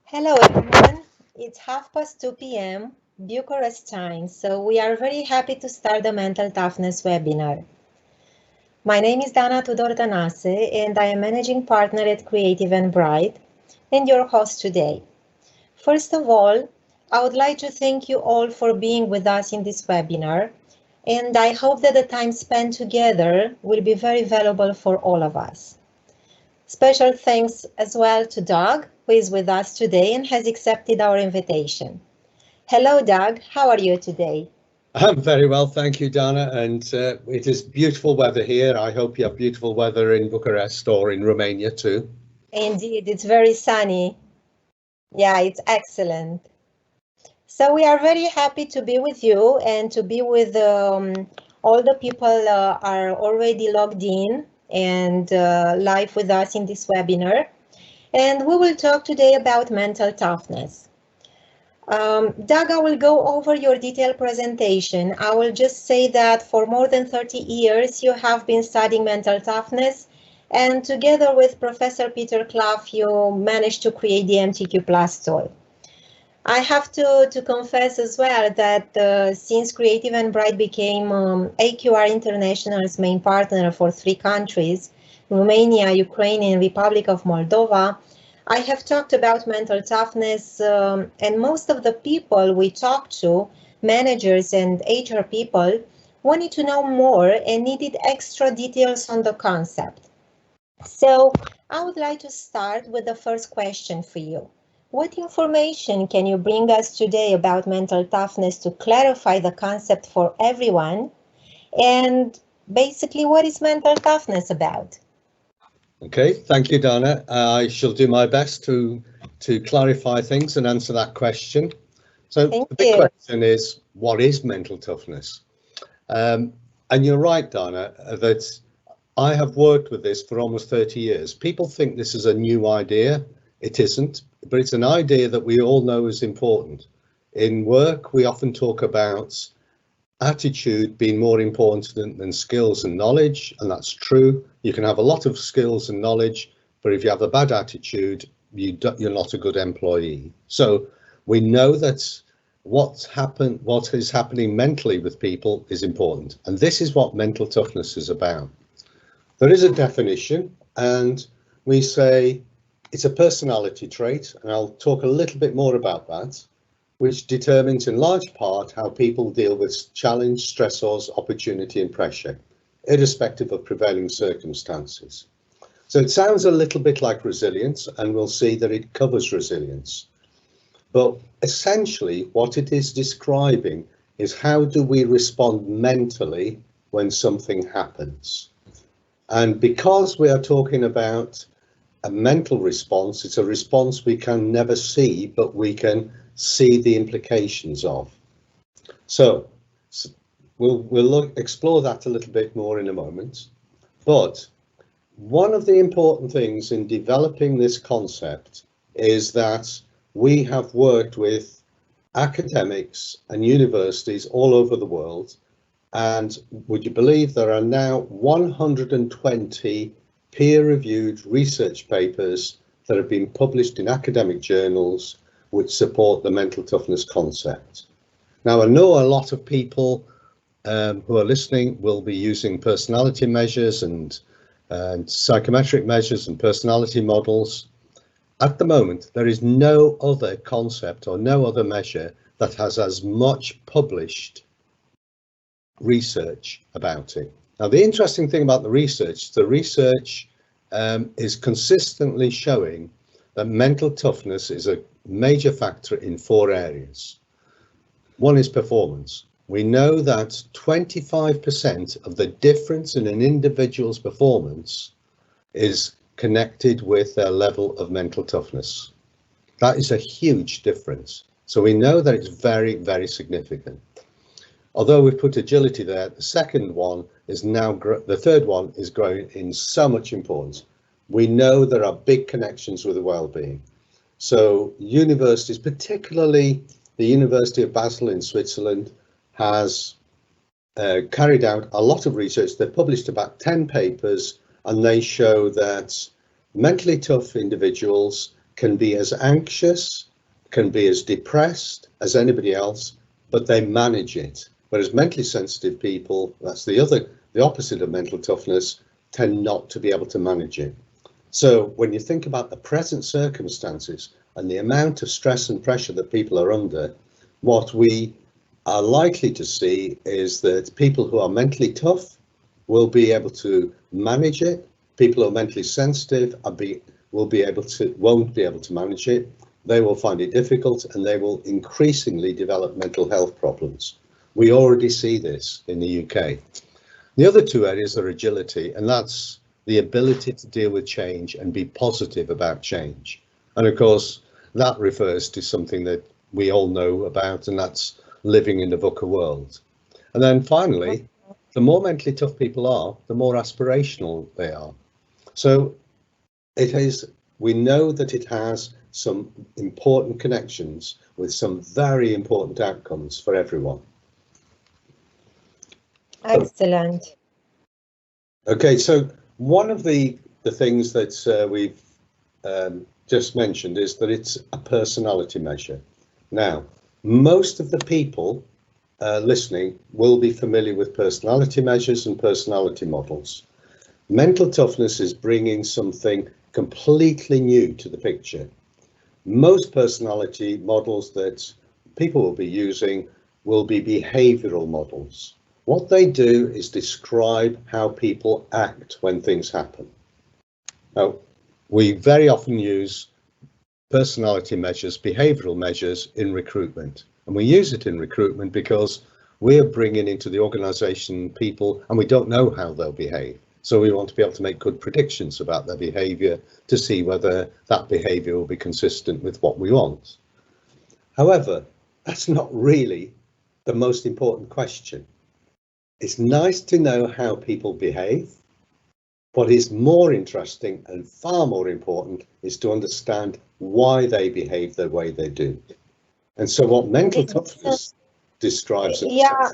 Hello everyone, it's 2:30 p.m. Bucharest time, so we are very happy to start the Mental Toughness webinar. My name is Dana Tudor Tănase and I am managing partner at Creative and Bright and your host today. First of all, I would like to thank you all for being with us in this webinar, and I hope that the time spent together will be very valuable for all of us. Special thanks as well to Doug, who is with us today and has accepted our invitation. Hello, Doug. How are you today? I'm very well, thank you, Dana. And it is beautiful weather here. I hope you have beautiful weather in Bucharest or in Romania too. Indeed, it's very sunny. Yeah, it's excellent. So we are very happy to be with you and to be with all the people are already logged in and live with us in this webinar. And we will talk today about mental toughness. Doug, I will go over your detailed presentation. I will just say that for more than 30 years, you have been studying mental toughness, and together with Professor Peter Clough, you managed to create the MTQPlus tool. I have to confess as well that since Creative and Bright became AQR International's main partner for 3 countries, Romania, Ukraine, and Republic of Moldova, I have talked about mental toughness, and most of the people we talked to, managers and HR people, wanted to know more and needed extra details on the concept. So I would like to start with the first question for you. What information can you bring us today about mental toughness to clarify the concept for everyone? And basically, what is mental toughness about? Okay, thank you, Dana. I shall do my best to clarify things and answer that question. So the big question is, what is mental toughness? And you're right, Dana, that I have worked with this for almost 30 years. People think this is a new idea. It isn't, but it's an idea that we all know is important. In work, we often talk about attitude being more important than skills and knowledge, and that's true. You can have a lot of skills and knowledge, but if you have a bad attitude, you're not a good employee. So we know that what is happening mentally with people is important, and this is what mental toughness is about. There is a definition, and we say it's a personality trait, and I'll talk a little bit more about that, which determines in large part how people deal with challenge, stressors, opportunity and pressure, irrespective of prevailing circumstances. So it sounds a little bit like resilience, and we'll see that it covers resilience. But essentially what it is describing is how do we respond mentally when something happens. And because we are talking about a mental response, it's a response we can never see, but we can see the implications of. So we'll explore that a little bit more in a moment. But one of the important things in developing this concept is that we have worked with academics and universities all over the world. And would you believe there are now 120 peer-reviewed research papers that have been published in academic journals which support the mental toughness concept. Now, I know a lot of people who are listening will be using personality measures and psychometric measures and personality models. At the moment, there is no other concept or no other measure that has as much published research about it. Now, the interesting thing about the research is consistently showing that mental toughness is a major factor in 4 areas. One is performance. We know that 25% of the difference in an individual's performance is connected with their level of mental toughness. That is a huge difference. So we know that it's very, very significant. Although we've put agility there, the third one is growing in so much importance. We know there are big connections with the well-being. So universities, particularly the University of Basel in Switzerland, has carried out a lot of research. They've published about 10 papers, and they show that mentally tough individuals can be as anxious, can be as depressed as anybody else, but they manage it. Whereas mentally sensitive people, that's the opposite of mental toughness, tend not to be able to manage it. So when you think about the present circumstances and the amount of stress and pressure that people are under, what we are likely to see is that people who are mentally tough will be able to manage it. People who are mentally sensitive won't be able to manage it. They will find it difficult, and they will increasingly develop mental health problems. We already see this in the UK. The other two areas are agility, and that's the ability to deal with change and be positive about change. And of course, that refers to something that we all know about, and that's living in the VUCA world. And then finally, the more mentally tough people are, the more aspirational they are. So we know that it has some important connections with some very important outcomes for everyone. Excellent. Okay, so one of the things that we've just mentioned is that it's a personality measure. Now, most of the people listening will be familiar with personality measures and personality models. Mental toughness is bringing something completely new to the picture. Most personality models that people will be using will be behavioral models. What they do is describe how people act when things happen. Now, we very often use personality measures, behavioral measures in recruitment. And we use it in recruitment because we're bringing into the organization people and we don't know how they'll behave. So we want to be able to make good predictions about their behavior to see whether that behavior will be consistent with what we want. However, that's not really the most important question. It's nice to know how people behave. What is more interesting and far more important is to understand why they behave the way they do. And so what mental toughness describes... Yeah.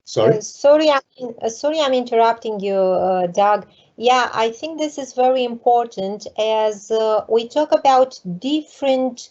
Sorry? Sorry, I'm interrupting you, Doug. Yeah, I think this is very important as we talk about different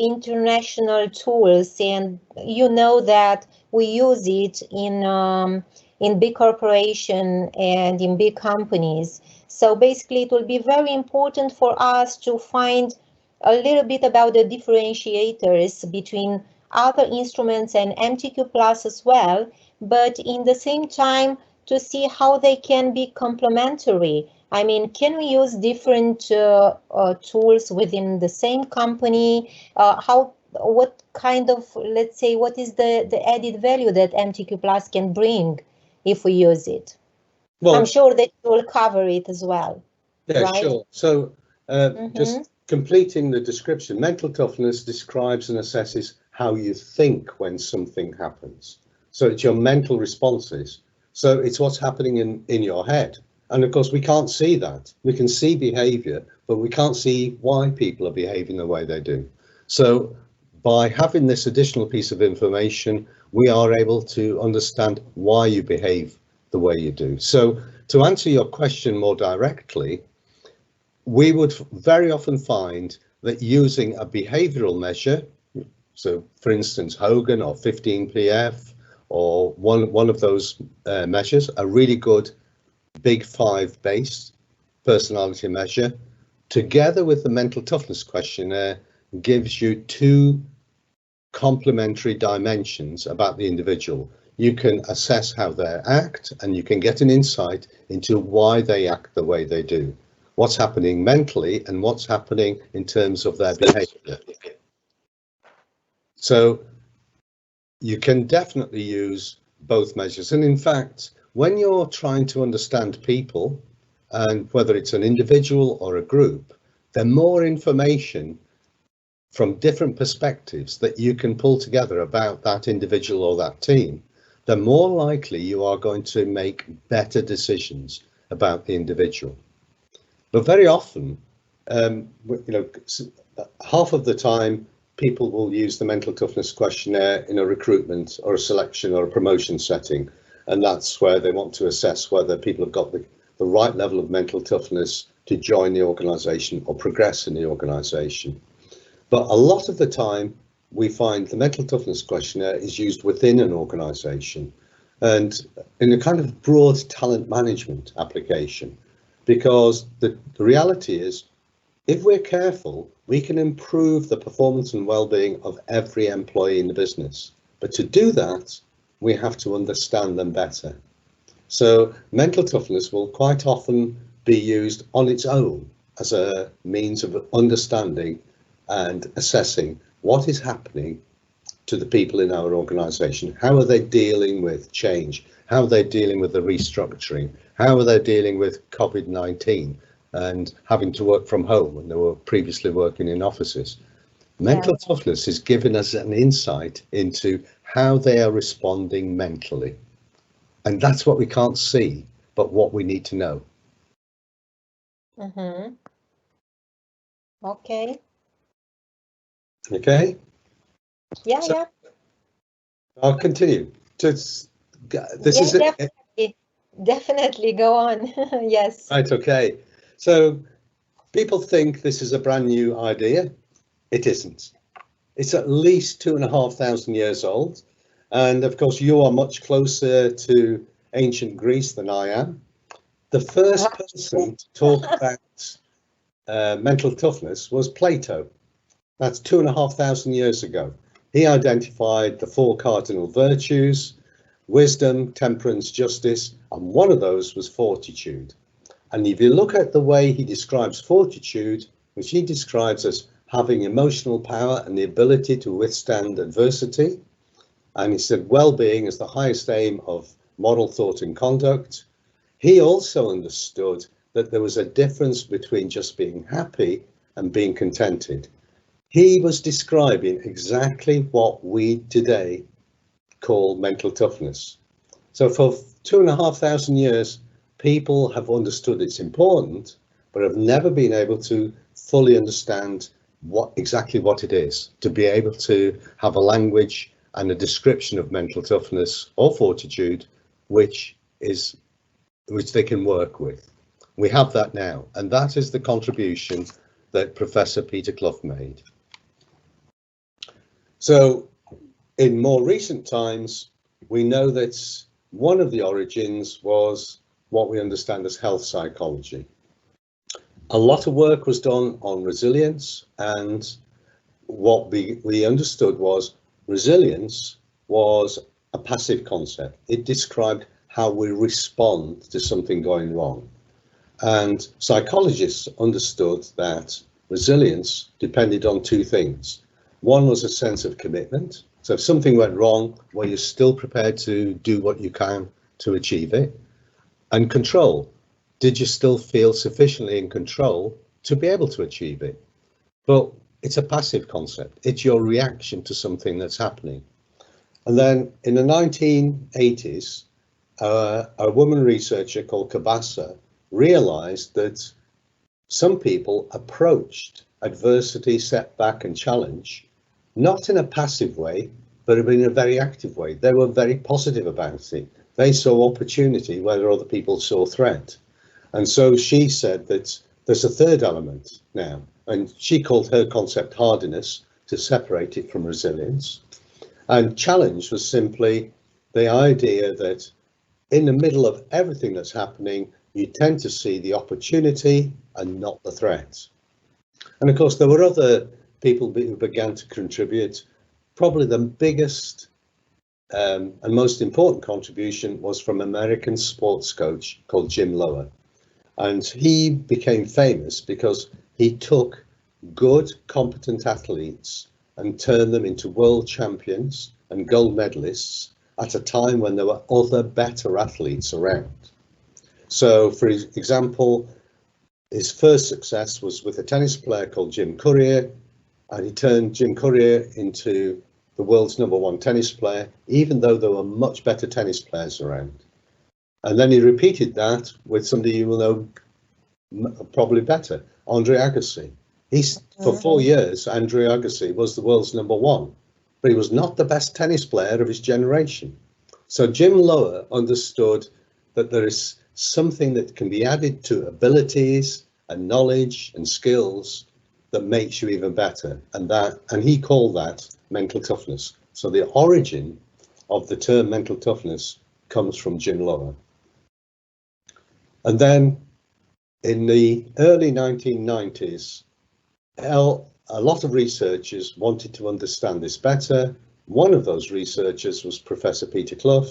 international tools, and you know that we use it in big corporation and in big companies. So basically, it will be very important for us to find a little bit about the differentiators between other instruments and MTQPlus as well, but in the same time to see how they can be complementary. I mean, can we use different tools within the same company? What kind of, let's say, what is the added value that MTQPlus can bring if we use it? Well, I'm sure that you will cover it as well. Yeah, right? Sure. So just completing the description, mental toughness describes and assesses how you think when something happens. So it's your mental responses. So it's what's happening in your head. And of course, we can't see that. We can see behavior, but we can't see why people are behaving the way they do. So by having this additional piece of information, we are able to understand why you behave the way you do. So to answer your question more directly, we would very often find that using a behavioral measure, so for instance, Hogan or 15PF or one of those measures, a really good Big 5 based personality measure, together with the mental toughness questionnaire, gives you two complementary dimensions about the individual. You can assess how they act and you can get an insight into why they act the way they do. What's happening mentally and what's happening in terms of their behavior. So you can definitely use both measures. And in fact, when you're trying to understand people, and whether it's an individual or a group, the more information from different perspectives that you can pull together about that individual or that team, the more likely you are going to make better decisions about the individual. But very often, half of the time, people will use the mental toughness questionnaire in a recruitment or a selection or a promotion setting. And that's where they want to assess whether people have got the right level of mental toughness to join the organisation or progress in the organisation. But a lot of the time, we find the mental toughness questionnaire is used within an organisation and in a kind of broad talent management application, because the reality is, if we're careful, we can improve the performance and well-being of every employee in the business. But to do that, we have to understand them better. So mental toughness will quite often be used on its own as a means of understanding and assessing what is happening to the people in our organisation. How are they dealing with change? How are they dealing with the restructuring? How are they dealing with COVID-19 and having to work from home when they were previously working in offices? Mental toughness is giving us an insight into how they are responding mentally. And that's what we can't see, but what we need to know. Okay. Okay. Yeah, so, yeah. I'll continue. This is definitely. Definitely go on. Yes. Right. Okay. So people think this is a brand new idea. It isn't. It's at least 2,500 years old. And of course, you are much closer to ancient Greece than I am. The first person to talk about mental toughness was Plato. That's 2,500 years ago. He identified the 4 cardinal virtues: wisdom, temperance, justice, and one of those was fortitude. And if you look at the way he describes fortitude, which he describes as having emotional power and the ability to withstand adversity, and he said well-being is the highest aim of moral thought and conduct, he also understood that there was a difference between just being happy and being contented. He was describing exactly what we today call mental toughness. So for 2,500 years, people have understood it's important, but have never been able to fully understand exactly what it is, to be able to have a language and a description of mental toughness or fortitude, which they can work with. We have that now, and that is the contribution that Professor Peter Clough made. So in more recent times, we know that one of the origins was what we understand as health psychology. A lot of work was done on resilience, and what we understood was resilience was a passive concept. It described how we respond to something going wrong. And psychologists understood that resilience depended on 2 things. One was a sense of commitment. So if something went wrong, well, you're still prepared to do what you can to achieve it. And control. Did you still feel sufficiently in control to be able to achieve it? But it's a passive concept. It's your reaction to something that's happening. And then in the 1980s, a woman researcher called Cabasa realized that some people approached adversity, setback and challenge not in a passive way, but in a very active way. They were very positive about it. They saw opportunity where other people saw threat. And so she said that there's a third element now, and she called her concept hardiness to separate it from resilience. And challenge was simply the idea that in the middle of everything that's happening, you tend to see the opportunity and not the threat. And of course, there were other people who began to contribute. Probably the biggest and most important contribution was from an American sports coach called Jim Lower. And he became famous because he took good, competent athletes and turned them into world champions and gold medalists at a time when there were other better athletes around. So, for example, his first success was with a tennis player called Jim Courier, and he turned Jim Courier into the world's #1 tennis player, even though there were much better tennis players around. And then he repeated that with somebody you will know probably better, Andre Agassi. For 4 years, Andre Agassi was the world's #1, but he was not the best tennis player of his generation. So Jim Lower understood that there is something that can be added to abilities and knowledge and skills that makes you even better. And he called that mental toughness. So the origin of the term mental toughness comes from Jim Lower. And then in the early 1990s, a lot of researchers wanted to understand this better. One of those researchers was Professor Peter Clough.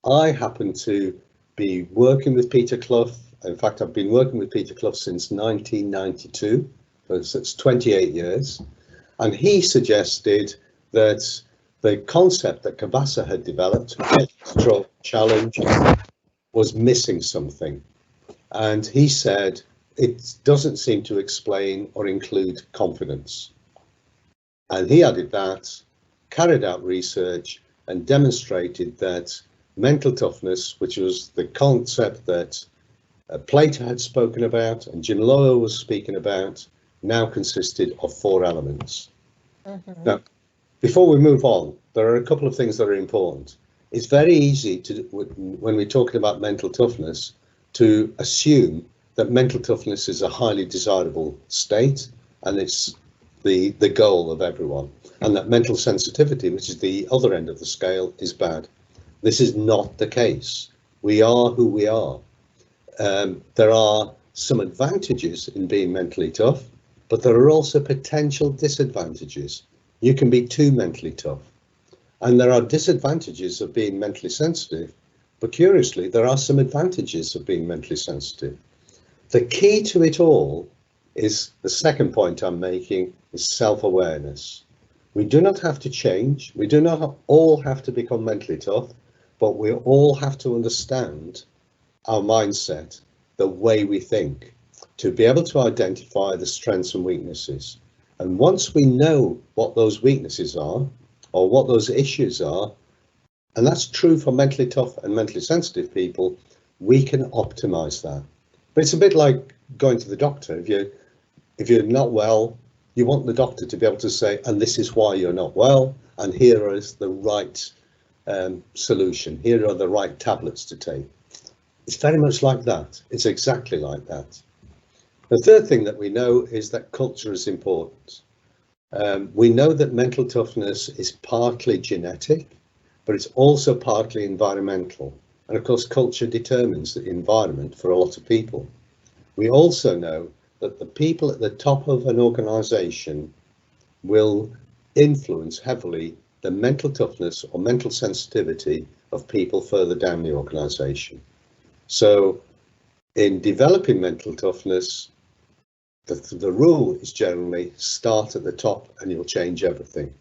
I happen to be working with Peter Clough. In fact, I've been working with Peter Clough since 1992, so it's 28 years. And he suggested that the concept that Kabasa had developed, control, challenge, was missing something. And he said, it doesn't seem to explain or include confidence. And he added that, carried out research and demonstrated that mental toughness, which was the concept that Plato had spoken about and Jim Lower was speaking about, now consisted of 4 elements. Now, before we move on, there are a couple of things that are important. It's very easy to, when we're talking about mental toughness, to assume that mental toughness is a highly desirable state and it's the goal of everyone, and that mental sensitivity, which is the other end of the scale, is bad. This is not the case. We are who we are. There are some advantages in being mentally tough, but there are also potential disadvantages. You can be too mentally tough. And there are disadvantages of being mentally sensitive, but curiously, there are some advantages of being mentally sensitive. The key to it all is, the second point I'm making, is self-awareness. We do not have to change. We do not all have to become mentally tough, but we all have to understand our mindset, the way we think, to be able to identify the strengths and weaknesses. And once we know what those weaknesses are, or what those issues are, and that's true for mentally tough and mentally sensitive people, we can optimize that. But it's a bit like going to the doctor. If you're not well, you want the doctor to be able to say, and this is why you're not well, and here is the right solution. Here are the right tablets to take. It's very much like that. It's exactly like that. The third thing that we know is that culture is important. We know that mental toughness is partly genetic, but it's also partly environmental. And of course, culture determines the environment for a lot of people. We also know that the people at the top of an organization will influence heavily the mental toughness or mental sensitivity of people further down the organization. So in developing mental toughness, the rule is generally start at the top and you'll change everything.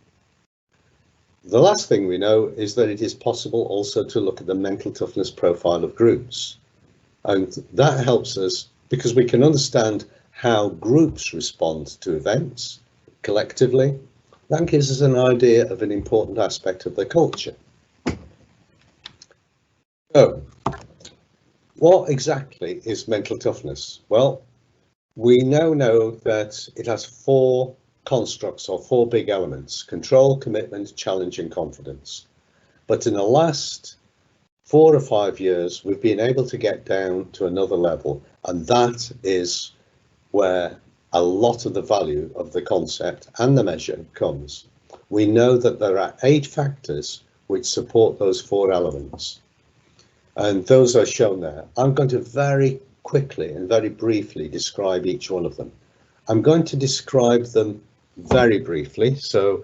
The last thing we know is that it is possible also to look at the mental toughness profile of groups. And that helps us because we can understand how groups respond to events collectively. That gives us an idea of an important aspect of their culture. So, what exactly is mental toughness? Well, we now know that it has 4 constructs or 4 big elements: control, commitment, challenge and confidence. But in the last 4 or 5 years, we've been able to get down to another level, and that is where a lot of the value of the concept and the measure comes. We know that there are 8 factors which support those 4 elements, and those are shown there. I'm going to very quickly and very briefly describe each one of them. I'm going to describe them very briefly, so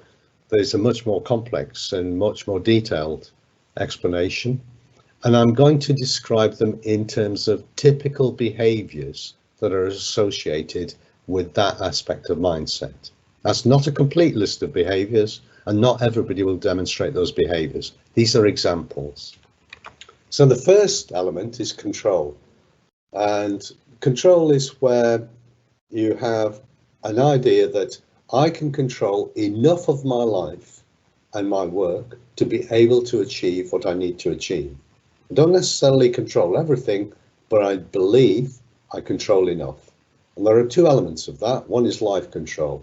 there's a much more complex and much more detailed explanation. And I'm going to describe them in terms of typical behaviours that are associated with that aspect of mindset. That's not a complete list of behaviours, and not everybody will demonstrate those behaviours. These are examples. So the first element is control. And control is where you have an idea that I can control enough of my life and my work to be able to achieve what I need to achieve. I don't necessarily control everything, but I believe I control enough. And there are 2 elements of that. One is life control.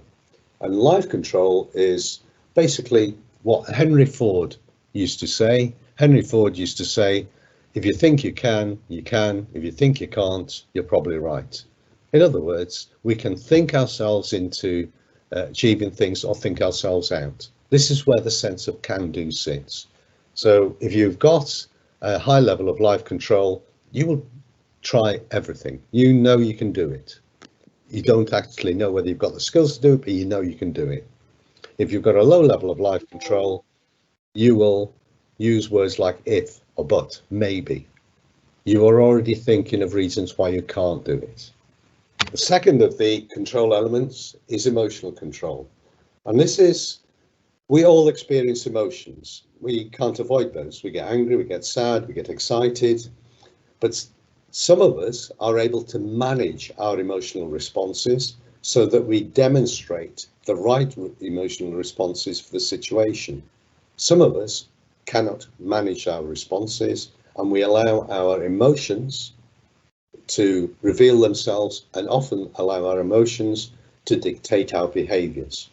And life control is basically what Henry Ford used to say. Henry Ford used to say, if you think you can, you can. If you think you can't, you're probably right. In other words, we can think ourselves into achieving things or think ourselves out. This is where the sense of can-do sits. So if you've got a high level of life control, you will try everything. You know you can do it. You don't actually know whether you've got the skills to do it, but you know you can do it. If you've got a low level of life control, you will use words like if or but, maybe. You are already thinking of reasons why you can't do it. The second of the control elements is emotional control. And this is, we all experience emotions. We can't avoid those. We get angry, we get sad, we get excited. But some of us are able to manage our emotional responses so that we demonstrate the right emotional responses for the situation. Some of us cannot manage our responses, and we allow our emotions to reveal themselves and often allow our emotions to dictate our behaviors.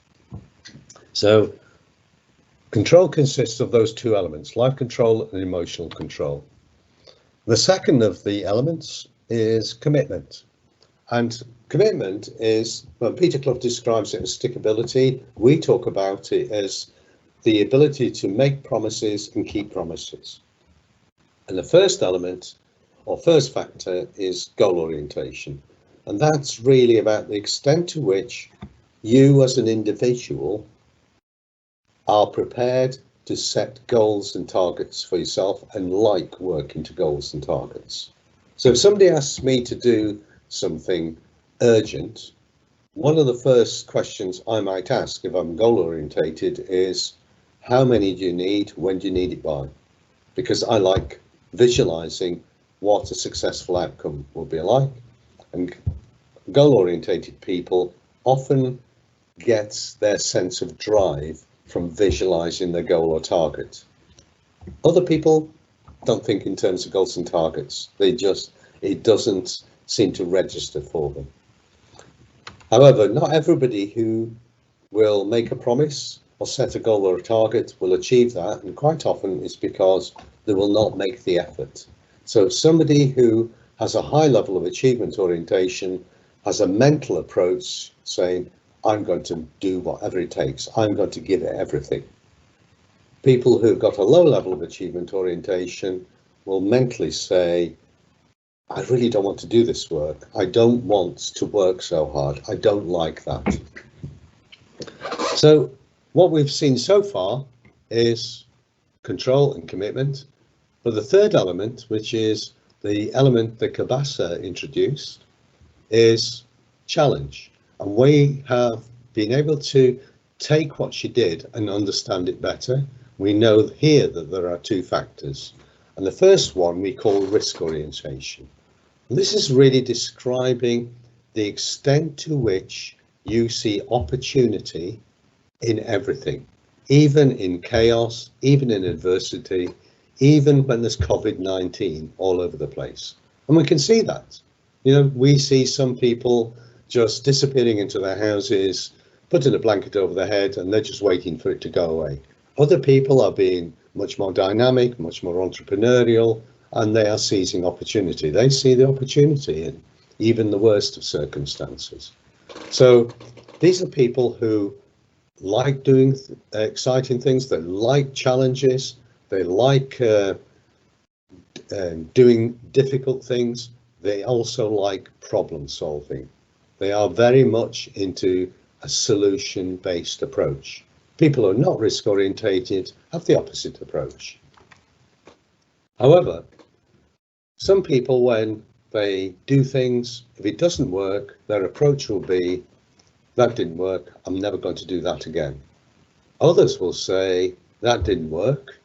So control consists of those two elements, life control and emotional control. The second of the elements is commitment. And commitment is, well, Peter Clough describes it as stickability. We talk about it as the ability to make promises and keep promises. And the first element or first factor is goal orientation. And that's really about the extent to which you as an individual are prepared to set goals and targets for yourself and like working to goals and targets. So if somebody asks me to do something urgent, one of the first questions I might ask if I'm goal orientated is, how many do you need? When do you need it by? Because I like visualizing what a successful outcome will be like. And goal orientated people often get their sense of drive from visualizing their goal or target. Other people don't think in terms of goals and targets. It doesn't seem to register for them. However, not everybody who will make a promise or set a goal or a target will achieve that, and quite often it's because they will not make the effort. So somebody who has a high level of achievement orientation has a mental approach saying, I'm going to do whatever it takes, I'm going to give it everything. People who've got a low level of achievement orientation will mentally say, I really don't want to do this work. I don't want to work so hard. I don't like that. So what we've seen so far is control and commitment. But the third element, which is the element that Kabasa introduced, is challenge. And we have been able to take what she did and understand it better. We know here that there are two factors. And the first one we call risk orientation. And this is really describing the extent to which you see opportunity in everything, even in chaos, even in adversity, even when there's COVID-19 all over the place. And we can see that. You know, we see some people just disappearing into their houses, putting a blanket over their head, and they're just waiting for it to go away. Other people are being much more dynamic, much more entrepreneurial, and they are seizing opportunity. They see the opportunity in even the worst of circumstances. So these are people who like doing exciting things, they like challenges, they like doing difficult things, they also like problem solving. They are very much into a solution-based approach. People who are not risk-orientated have the opposite approach. However, some people, when they do things, if it doesn't work, their approach will be, that didn't work, I'm never going to do that again. Others will say, that didn't work,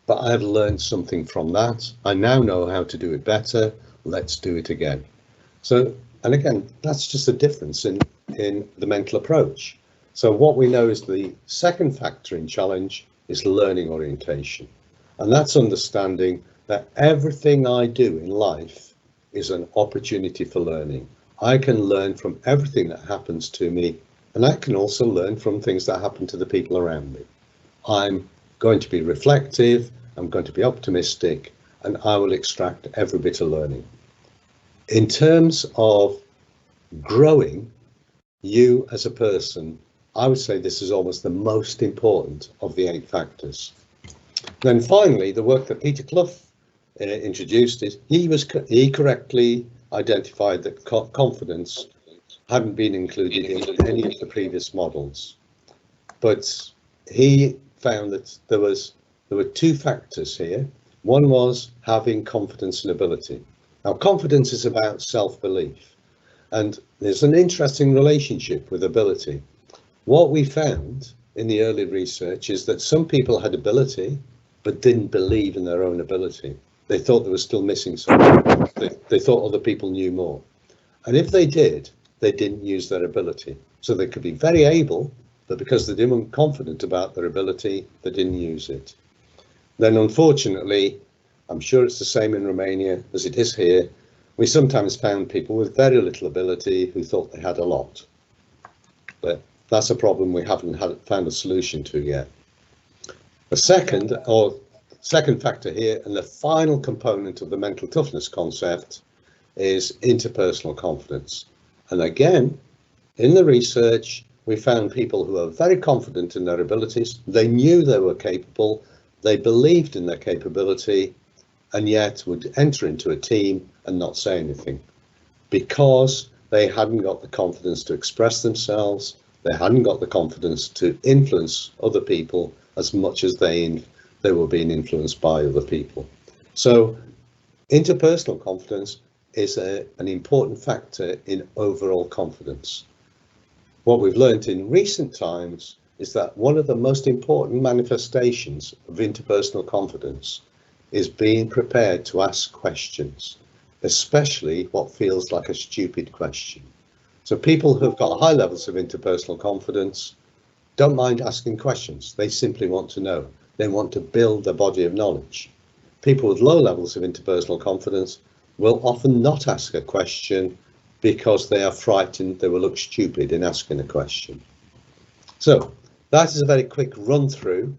but I've learned something from that. I now know how to do it better. Let's do it again. So, and again, that's just a difference in the mental approach. So what we know is the second factor in challenge is learning orientation. And that's understanding that everything I do in life is an opportunity for learning. I can learn from everything that happens to me, and I can also learn from things that happen to the people around me. I'm going to be reflective, I'm going to be optimistic, and I will extract every bit of learning. In terms of growing you as a person, I would say this is almost the most important of the 8 factors. Then finally, the work that Peter Clough introduced is he correctly identified that confidence hadn't been included in any of the previous models, but he found that there were 2 factors here. One was having confidence and ability. Now, confidence is about self-belief, and there's an interesting relationship with ability. What we found in the early research is that some people had ability but didn't believe in their own ability. They thought they were still missing something. They thought other people knew more. And if they did, they didn't use their ability. So they could be very able, but because they weren't confident about their ability, they didn't use it. Then unfortunately, I'm sure it's the same in Romania as it is here, we sometimes found people with very little ability who thought they had a lot. But that's a problem we haven't found a solution to yet. The second factor here, and the final component of the mental toughness concept, is interpersonal confidence. And again, in the research, we found people who are very confident in their abilities. They knew they were capable, they believed in their capability, and yet would enter into a team and not say anything because they hadn't got the confidence to express themselves. They hadn't got the confidence to influence other people as much as they were being influenced by other people. So interpersonal confidence is an important factor in overall confidence. What we've learned in recent times is that one of the most important manifestations of interpersonal confidence is being prepared to ask questions, especially what feels like a stupid question. So people who've got high levels of interpersonal confidence don't mind asking questions. They simply want to know. They want to build a body of knowledge. People with low levels of interpersonal confidence will often not ask a question because they are frightened they will look stupid in asking a question. So that is a very quick run through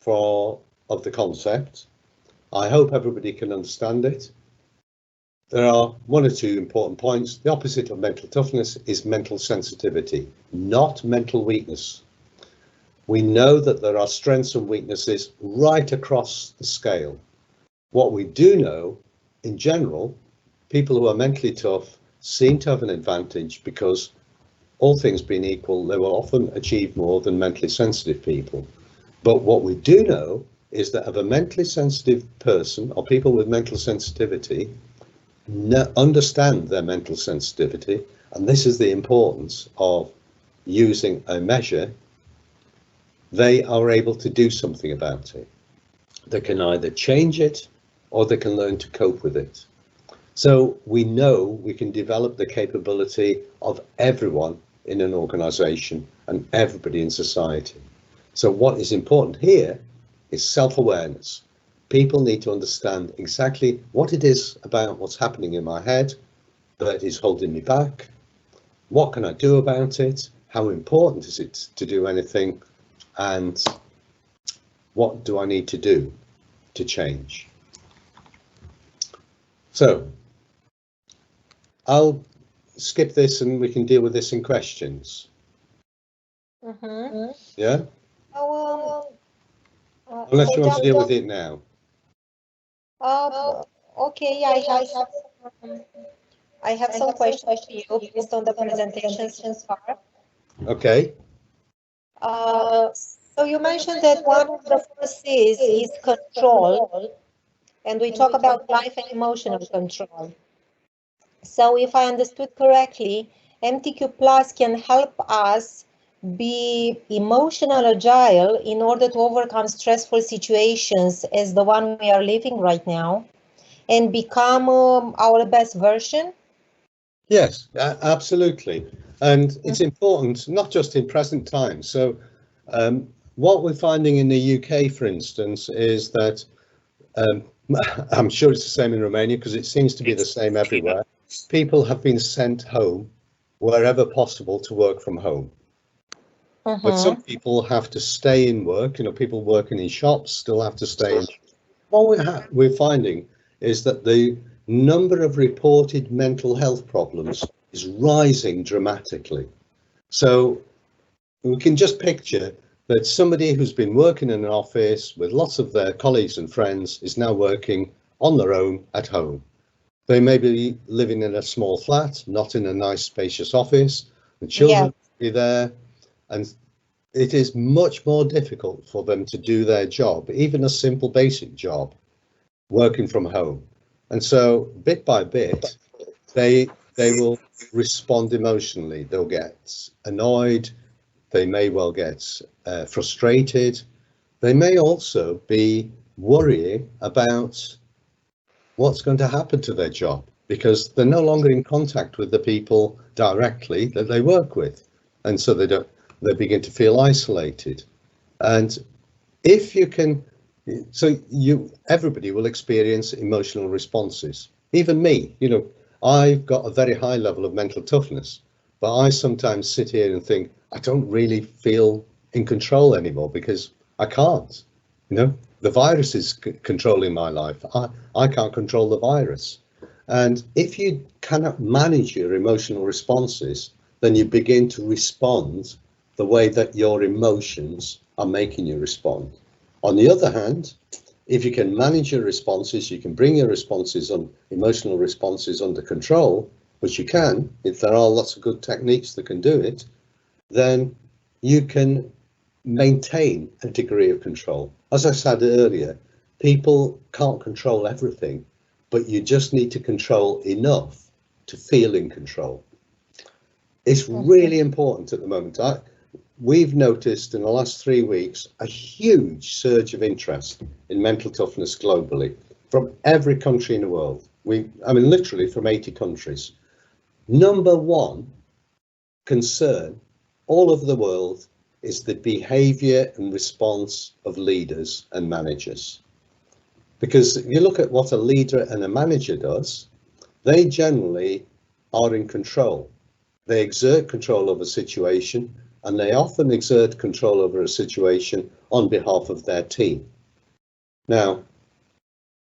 of the concept. I hope everybody can understand it. There are 1 or 2 important points. The opposite of mental toughness is mental sensitivity, not mental weakness. We know that there are strengths and weaknesses right across the scale. What we do know, in general, people who are mentally tough seem to have an advantage because, all things being equal, they will often achieve more than mentally sensitive people. But what we do know is that of a mentally sensitive person or people with mental sensitivity understand their mental sensitivity, and this is the importance of using a measure. They are able to do something about it. They can either change it or they can learn to cope with it. So we know we can develop the capability of everyone in an organization and everybody in society. So what is important here is self-awareness. People need to understand exactly what it is about what's happening in my head that is holding me back. What can I do about it? How important is it to do anything? And what do I need to do to change? So I'll skip this and we can deal with this in questions. Yeah? Unless you want to deal with it now. Okay, I have some questions for you based on the presentation so far. Okay. So you mentioned that one of the forces is control, and we talk about life and emotional control. So if I understood correctly, MTQPlus can help us be emotional agile in order to overcome stressful situations as the one we are living right now and become our best version? Yes, absolutely. And it's important, not just in present times. So what we're finding in the UK, for instance, is that I'm sure it's the same in Romania because it seems to be the same everywhere. People have been sent home wherever possible to work from home. But some people have to stay in work. You know, people working in shops still have to stay in. What we're finding is that the number of reported mental health problems is rising dramatically. So we can just picture that somebody who's been working in an office with lots of their colleagues and friends is now working on their own at home. They may be living in a small flat, not in a nice spacious office. The children will be there, and it is much more difficult for them to do their job, even a simple basic job, working from home. And so bit by bit, they will respond emotionally. They'll get annoyed. They may well get frustrated. They may also be worrying about what's going to happen to their job, because they're no longer in contact with the people directly that they work with. And so they begin to feel isolated. And if you can, everybody will experience emotional responses. Even me, I've got a very high level of mental toughness, but I sometimes sit here and think, I don't really feel in control anymore because I can't. The virus is controlling my life. I can't control the virus. And if you cannot manage your emotional responses, then you begin to respond the way that your emotions are making you respond. On the other hand, if you can manage your responses, you can bring your emotional responses under control, which you can, if there are lots of good techniques that can do it, then you can maintain a degree of control. As I said earlier, people can't control everything, but you just need to control enough to feel in control. It's really important at the moment. We've noticed in the last 3 weeks a huge surge of interest in mental toughness globally from every country in the world. Literally from 80 countries. Number one concern all over the world is the behavior and response of leaders and managers. Because you look at what a leader and a manager does, they generally are in control. They exert control over a situation, and they often exert control over a situation on behalf of their team. Now,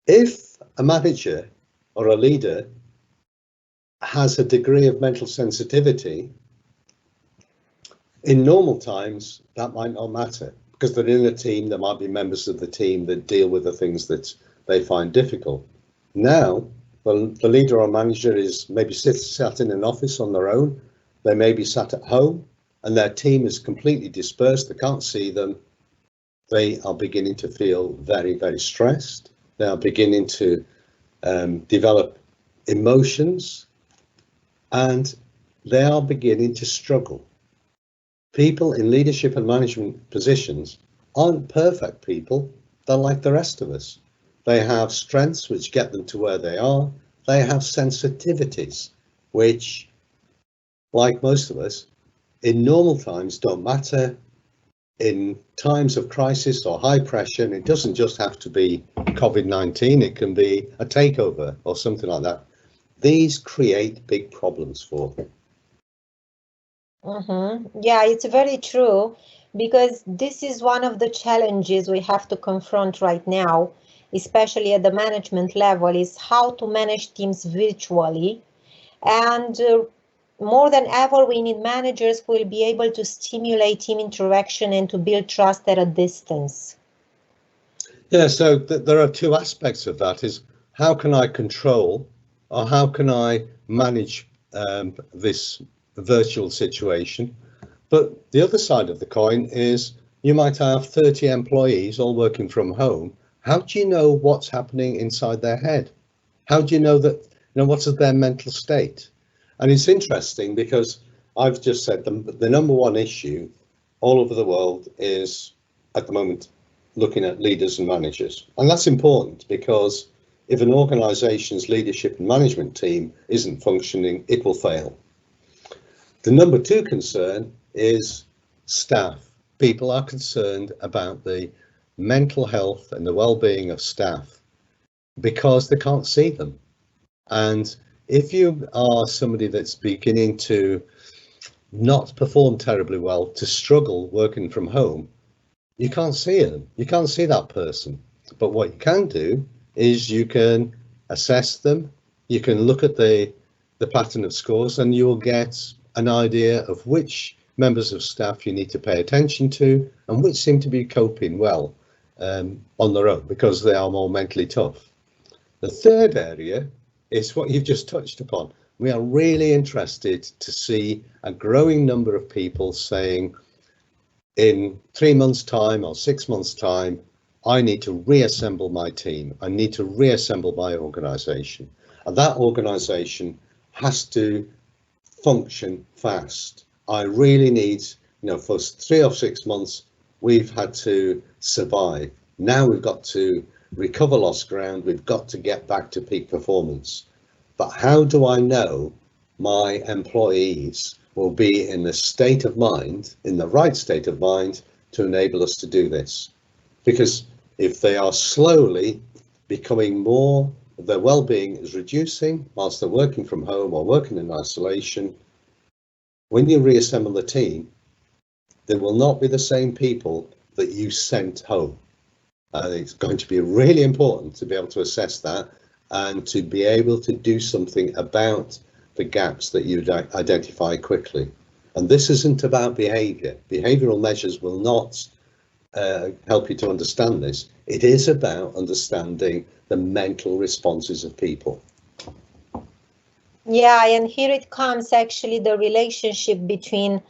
if a manager or a leader has a degree of mental sensitivity, in normal times, that might not matter, because they're in a team. There might be members of the team that deal with the things that they find difficult. Now, the leader or manager is maybe sat in an office on their own. They may be sat at home, and their team is completely dispersed. They can't see them. They are beginning to feel very, very stressed. They are beginning to develop emotions, and they are beginning to struggle. People in leadership and management positions aren't perfect people. They're like the rest of us. They have strengths which get them to where they are. They have sensitivities, which, like most of us, in normal times don't matter. In times of crisis or high pressure, and it doesn't just have to be COVID-19, it can be a takeover or something like that. These create big problems for them. Yeah, it's very true, because this is one of the challenges we have to confront right now, especially at the management level, is how to manage teams virtually. And more than ever, we need managers who will be able to stimulate team interaction and to build trust at a distance. Yeah, so there are two aspects of that. Is how can I control, or how can I manage this virtual situation? But the other side of the coin is you might have 30 employees all working from home. How do you know what's happening inside their head? How do you know that, what's their mental state? And it's interesting because I've just said the number one issue all over the world is at the moment looking at leaders and managers. And that's important, because if an organization's leadership and management team isn't functioning, it will fail. The number two concern is staff. People are concerned about the mental health and the well-being of staff because they can't see them. And if you are somebody that's beginning to not perform terribly well, to struggle working from home, you can't see them. You can't see that person. But what you can do is you can assess them. You can look at the the pattern of scores, and you will get an idea of which members of staff you need to pay attention to and which seem to be coping well on their own because they are more mentally tough. The third area is what you've just touched upon. We are really interested to see a growing number of people saying, in 3 months' time or 6 months' time, I need to reassemble my team. I need to reassemble my organisation. And that organisation has to function fast. I really need, for 3 or 6 months, we've had to survive. Now we've got to recover lost ground. We've got to get back to peak performance. But how do I know my employees will be in the state of mind, in the right state of mind, to enable us to do this? Because if they are slowly becoming more, their well-being is reducing whilst they're working from home or working in isolation, when you reassemble the team, they will not be the same people that you sent home. It's going to be really important to be able to assess that and to be able to do something about the gaps that you identify quickly. And this isn't about behaviour. Behavioural measures will not help you to understand this. It is about understanding the mental responses of people. Yeah, and here it comes actually the relationship between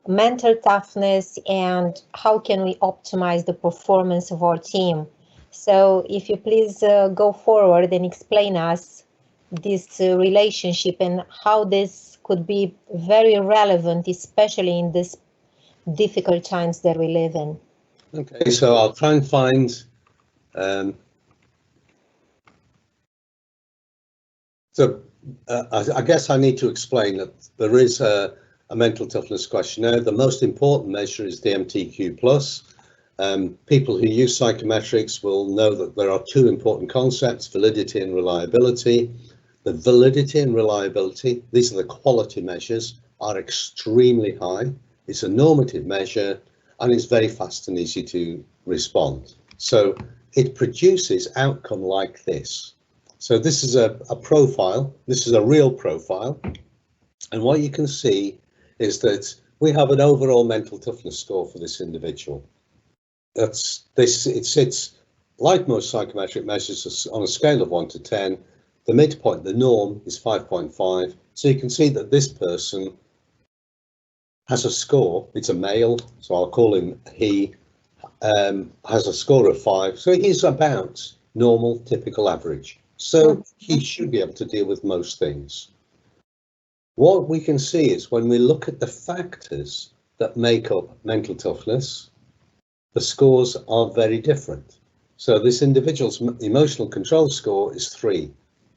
mental toughness and how can we optimize the performance of our team. So if you please go forward and explain us this relationship and how this could be very relevant, especially in these difficult times that we live in. Okay, so I'll try and find I guess I need to explain that there is a mental toughness questionnaire. The most important measure is the MTQPlus. People who use psychometrics will know that there are two important concepts, validity and reliability. The validity and reliability, these are the quality measures, are extremely high. It's a normative measure and it's very fast and easy to respond. So it produces outcome like this. So this is a profile, this is a real profile. And what you can see is that we have an overall mental toughness score for this individual. It sits, like most psychometric measures, on a scale of 1 to 10. The midpoint, the norm, is 5.5. So you can see that this person has a score, it's a male, so I'll call him he, has a score of 5. So he's about normal, typical average. So he should be able to deal with most things. What we can see is when we look at the factors that make up mental toughness, the scores are very different. So this individual's emotional control score is 3.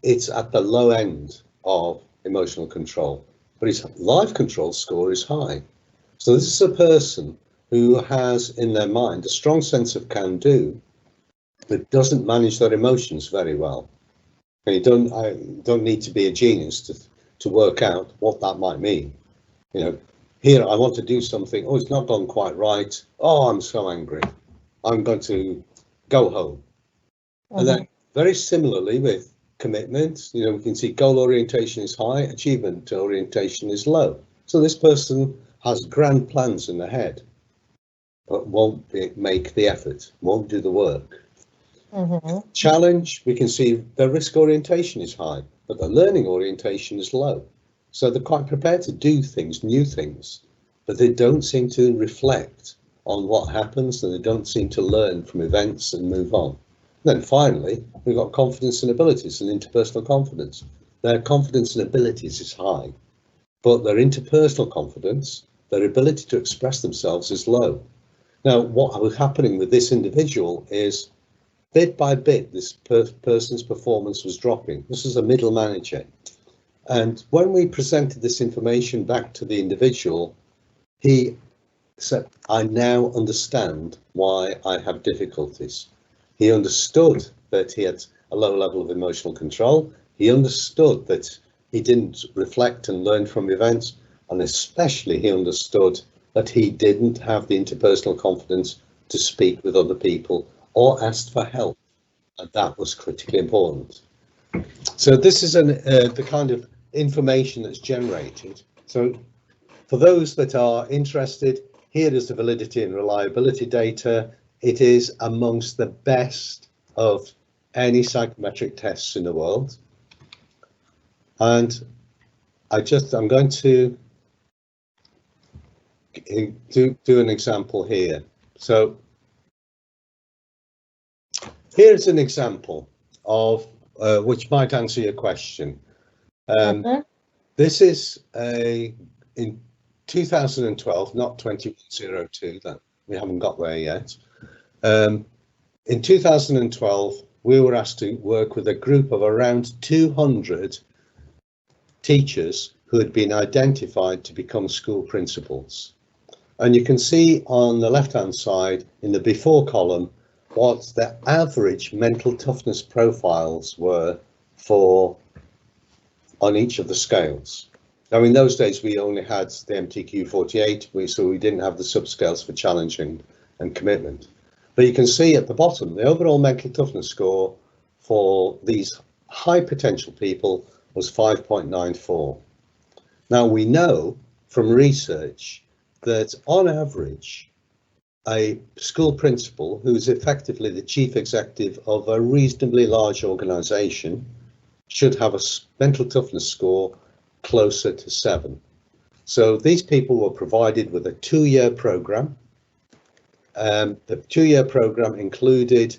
It's at the low end of emotional control, but his life control score is high. So this is a person who has in their mind a strong sense of can-do, but doesn't manage their emotions very well. And you don't need to be a genius to work out what that might mean. Here I want to do something. Oh, it's not gone quite right. Oh, I'm so angry. I'm going to go home. And then very similarly with commitment, we can see goal orientation is high, achievement orientation is low. So this person has grand plans in their head, but won't make the effort, won't do the work. Challenge, we can see the risk orientation is high, but the learning orientation is low. So they're quite prepared to do things, new things, but they don't seem to reflect on what happens and they don't seem to learn from events and move on. Then finally, we've got confidence and abilities and interpersonal confidence. Their confidence and abilities is high, but their interpersonal confidence, their ability to express themselves is low. Now, what was happening with this individual is bit by bit, this person's performance was dropping. This is a middle manager. And when we presented this information back to the individual, he said, I now understand why I have difficulties. He understood that he had a low level of emotional control. He understood that he didn't reflect and learn from events. And especially he understood that he didn't have the interpersonal confidence to speak with other people or asked for help, and that was critically important. So this is the kind of information that's generated. So for those that are interested, here is the validity and reliability data. It is amongst the best of any psychometric tests in the world. And I'm going to do an example here. So here's an example of which might answer your question. This is in 2012, not 2102, that we haven't got there yet. In 2012, we were asked to work with a group of around 200 teachers who had been identified to become school principals. And you can see on the left-hand side in the before column what the average mental toughness profiles were on each of the scales. Now, in those days, we only had the MTQ48, so we didn't have the subscales for challenging and commitment. But you can see at the bottom, the overall mental toughness score for these high potential people was 5.94. Now, we know from research that on average, a school principal who is effectively the chief executive of a reasonably large organisation should have a mental toughness score closer to 7. So these people were provided with a 2-year program. The 2-year program included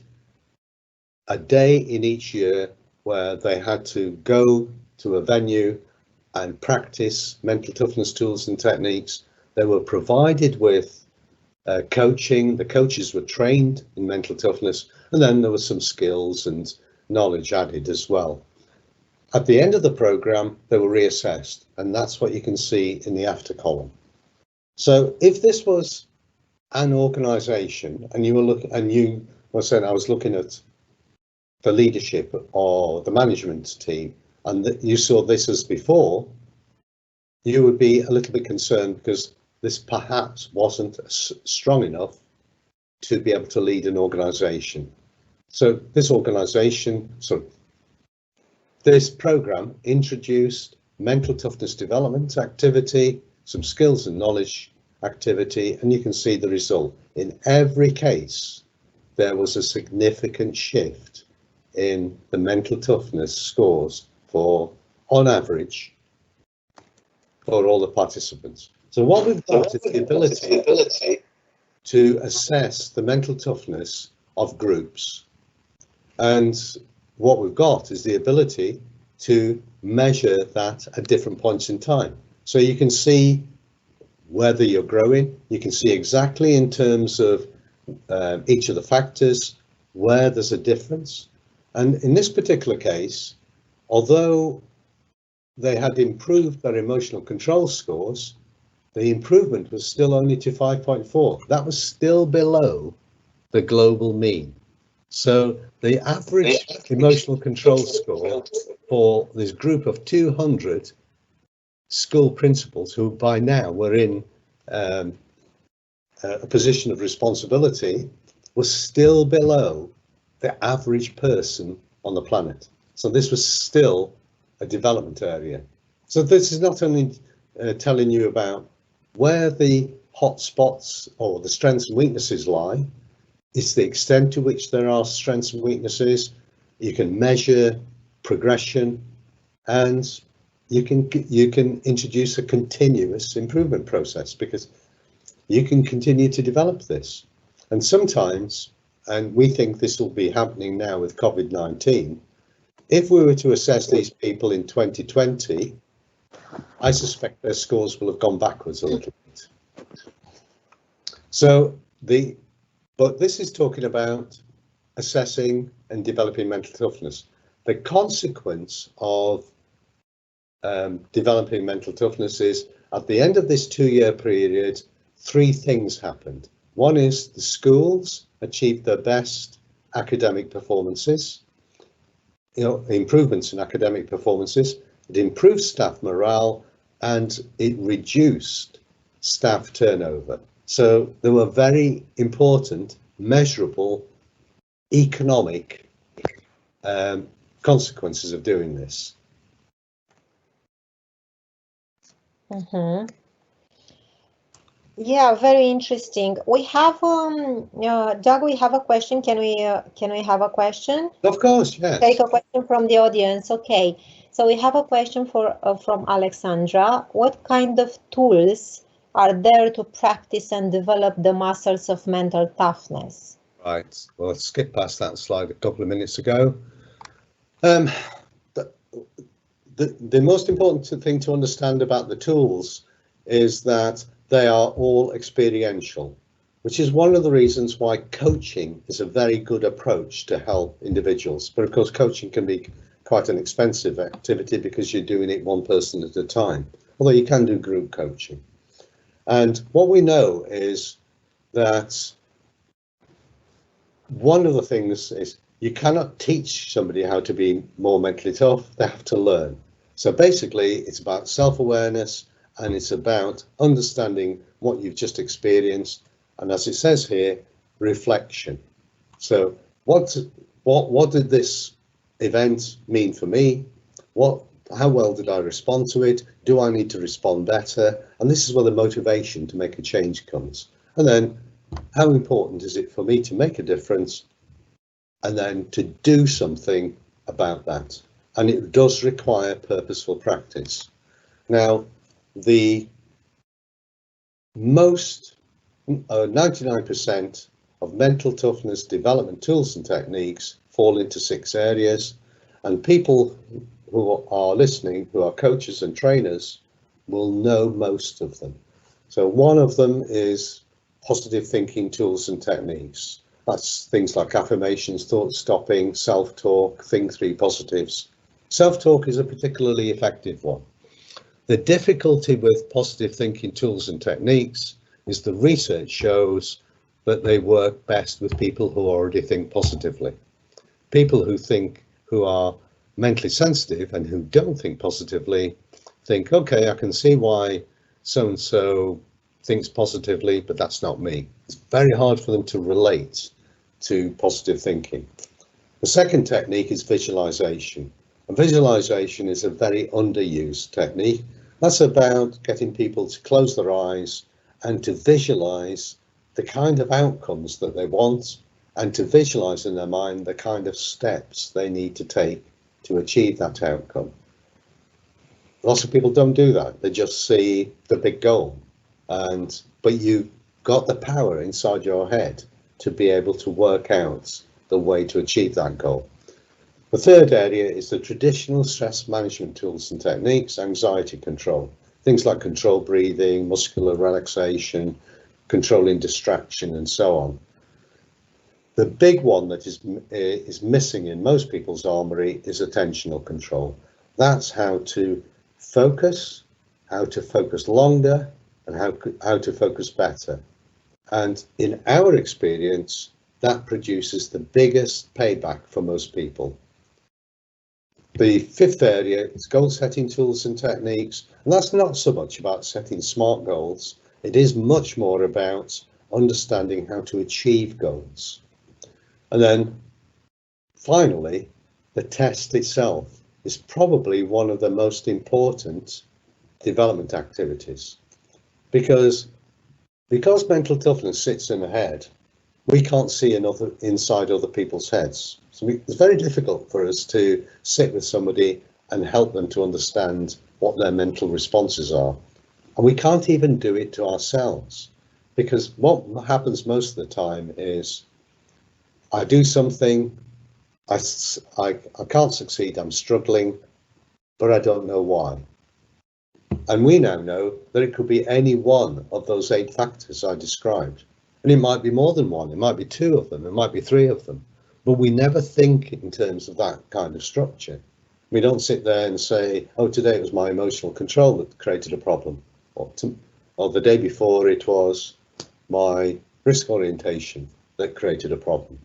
a day in each year where they had to go to a venue and practice mental toughness tools and techniques. They were provided with coaching. The coaches were trained in mental toughness, and then there were some skills and knowledge added as well. At the end of the program, they were reassessed, and that's what you can see in the after column. So if this was an organization and you were looking, and you were saying, I was looking at the leadership or the management team, and you saw this as before, you would be a little bit concerned because this perhaps wasn't strong enough to be able to lead an organization. So this program introduced mental toughness development activity, some skills and knowledge activity, and you can see the result. In every case, there was a significant shift in the mental toughness scores on average, for all the participants. So what we've got is the ability to assess the mental toughness of groups. And what we've got is the ability to measure that at different points in time. So you can see whether you're growing, you can see exactly in terms of each of the factors where there's a difference. And in this particular case, although they had improved their emotional control scores, the improvement was still only to 5.4. That was still below the global mean. So the average emotional control score for this group of 200 school principals who by now were in a position of responsibility was still below the average person on the planet. So this was still a development area. So this is not only telling you about where the hot spots or the strengths and weaknesses lie, it's the extent to which there are strengths and weaknesses. You can measure progression, and you can introduce a continuous improvement process because you can continue to develop this. And sometimes, and we think this will be happening now with COVID-19, if we were to assess these people in 2020, I suspect their scores will have gone backwards a little bit. So but this is talking about assessing and developing mental toughness. The consequence of developing mental toughness is at the end of this 2-year period, 3 things happened. One is the schools achieved their best academic performances, improvements in academic performances. It improved staff morale and it reduced staff turnover. So there were very important, measurable economic consequences of doing this. Mm-hmm. Yeah, very interesting. We have Doug, we have a question. Can we have a question? Of course, yes. Take a question from the audience. Okay. So we have a question from Alexandra. What kind of tools are there to practice and develop the muscles of mental toughness? Right. Well, let's skip past that slide a couple of minutes ago. The most important thing to understand about the tools is that they are all experiential, which is one of the reasons why coaching is a very good approach to help individuals. But of course, coaching can be quite an expensive activity because you're doing it one person at a time, although you can do group coaching. And what we know is that one of the things is you cannot teach somebody how to be more mentally tough, they have to learn. So basically, it's about self-awareness and it's about understanding what you've just experienced. And as it says here, reflection. So what did this event mean for me? How well did I respond to it? Do I need to respond better? And this is where the motivation to make a change comes. And then how important is it for me to make a difference and then to do something about that? And it does require purposeful practice. Now, the most 99% of mental toughness development tools and techniques fall into 6 areas, and people who are listening, who are coaches and trainers, will know most of them. So one of them is positive thinking tools and techniques. That's things like affirmations, thought stopping, self-talk, think 3 positives. Self-talk is a particularly effective one. The difficulty with positive thinking tools and techniques is the research shows that they work best with people who already think positively. People who are mentally sensitive and who don't think positively think, okay, I can see why so-and-so thinks positively, but that's not me. It's very hard for them to relate to positive thinking. The second technique is visualization. And visualization is a very underused technique. That's about getting people to close their eyes and to visualize the kind of outcomes that they want and to visualize in their mind the kind of steps they need to take to achieve that outcome. Lots of people don't do that. They just see the big goal. But you've got the power inside your head to be able to work out the way to achieve that goal. The third area is the traditional stress management tools and techniques, anxiety control, things like controlled breathing, muscular relaxation, controlling distraction, and so on. The big one that is missing in most people's armory is attentional control. That's how to focus longer, and how to focus better. And in our experience, that produces the biggest payback for most people. The fifth area is goal setting tools and techniques, and that's not so much about setting smart goals. It is much more about understanding how to achieve goals. And then finally, the test itself is probably one of the most important development activities, because mental toughness sits in the head, we can't see inside other people's heads. So it's very difficult for us to sit with somebody and help them to understand what their mental responses are. And we can't even do it to ourselves, because what happens most of the time is I do something, I can't succeed, I'm struggling, but I don't know why. And we now know that it could be any one of those 8 factors I described. And it might be more than one, it might be 2 of them, it might be 3 of them. But we never think in terms of that kind of structure. We don't sit there and say, oh, today it was my emotional control that created a problem. Or the day before it was my risk orientation that created a problem.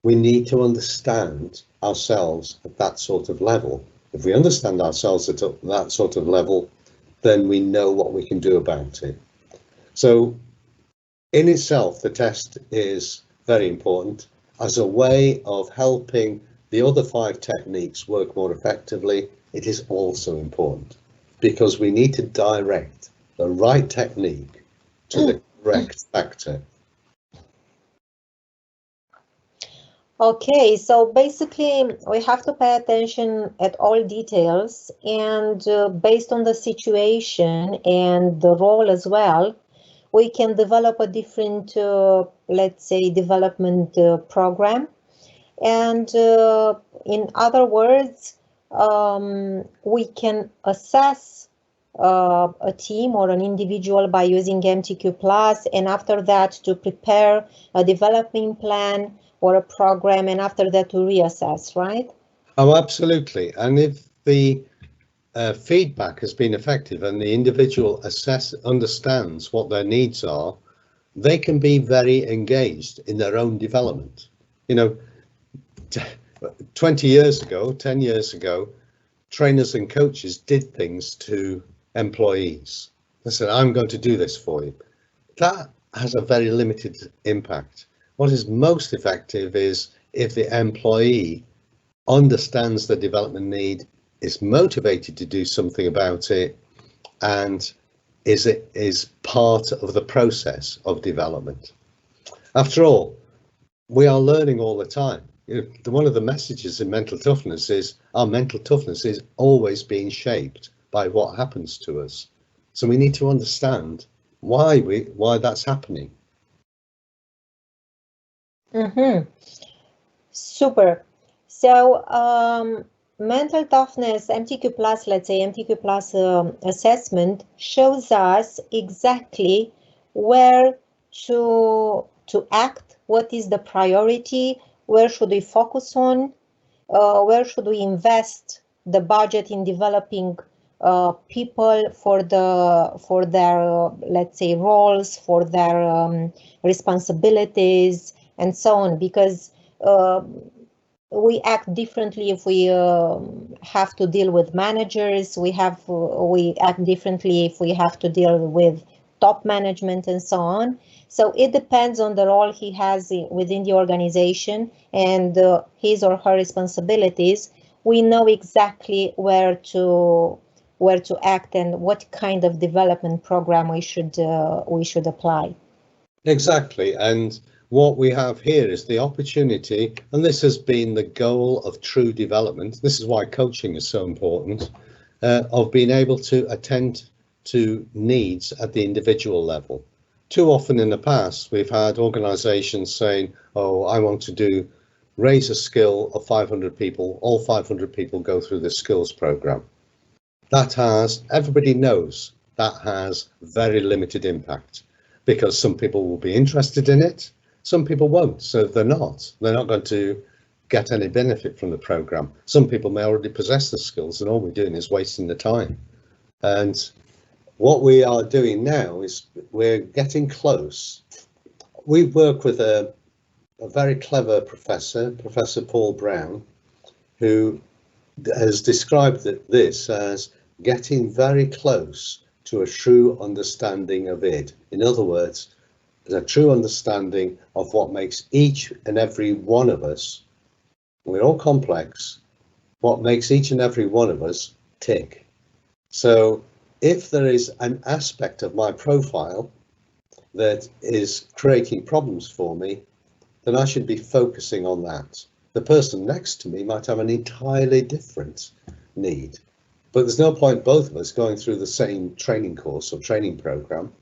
We need to understand ourselves at that sort of level. If we understand ourselves at that sort of level, then we know what we can do about it. So in itself, the test is very important as a way of helping the other 5 techniques work more effectively. It is also important. because we need to direct the right technique to the correct factor. Okay, so basically we have to pay attention at all details, and based on the situation and the role as well, we can develop a different, let's say, development program. And in other words, we can assess a team or an individual by using MTQPlus, and after that to prepare a development plan or a program, and after that to reassess, right? Oh, absolutely. And if the feedback has been effective and the individual understands what their needs are, they can be very engaged in their own development. You know, 20 years ago, 10 years ago, trainers and coaches did things to employees. They said, I'm going to do this for you. That has a very limited impact. What is most effective is if the employee understands the development need, is motivated to do something about it, and is part of the process of development. After all, we are learning all the time. You know, one of the messages in mental toughness is our mental toughness is always being shaped by what happens to us. So we need to understand why that's happening. Super. So mental toughness, MTQPlus, let's say MTQPlus assessment shows us exactly where to act, what is the priority, where should we focus on, where should we invest the budget in developing people for their let's say roles, for their responsibilities, and so on, because we act differently if we have to deal with managers. We act differently if we have to deal with top management and so on. So it depends on the role he has within the organization and his or her responsibilities. We know exactly where to act and what kind of development program we should apply. Exactly, and what we have here is the opportunity, and this has been the goal of true development. This is why coaching is so important, of being able to attend to needs at the individual level. Too often in the past, we've had organizations saying, oh, I want to raise a skill of 500 people, all 500 people go through the skills program. Everybody knows that has very limited impact, because some people will be interested in it, some people won't. So they're not going to get any benefit from the program. Some people may already possess the skills, and all we're doing is wasting the time. And what we are doing now is we're getting close. We work with a very clever professor, Professor Paul Brown, who has described this as getting very close to a true understanding of id. In other words, a true understanding of what makes each and every one of us, we're all complex, what makes each and every one of us tick. So if there is an aspect of my profile that is creating problems for me, then I should be focusing on that. The person next to me might have an entirely different need, but there's no point both of us going through the same training course or training program,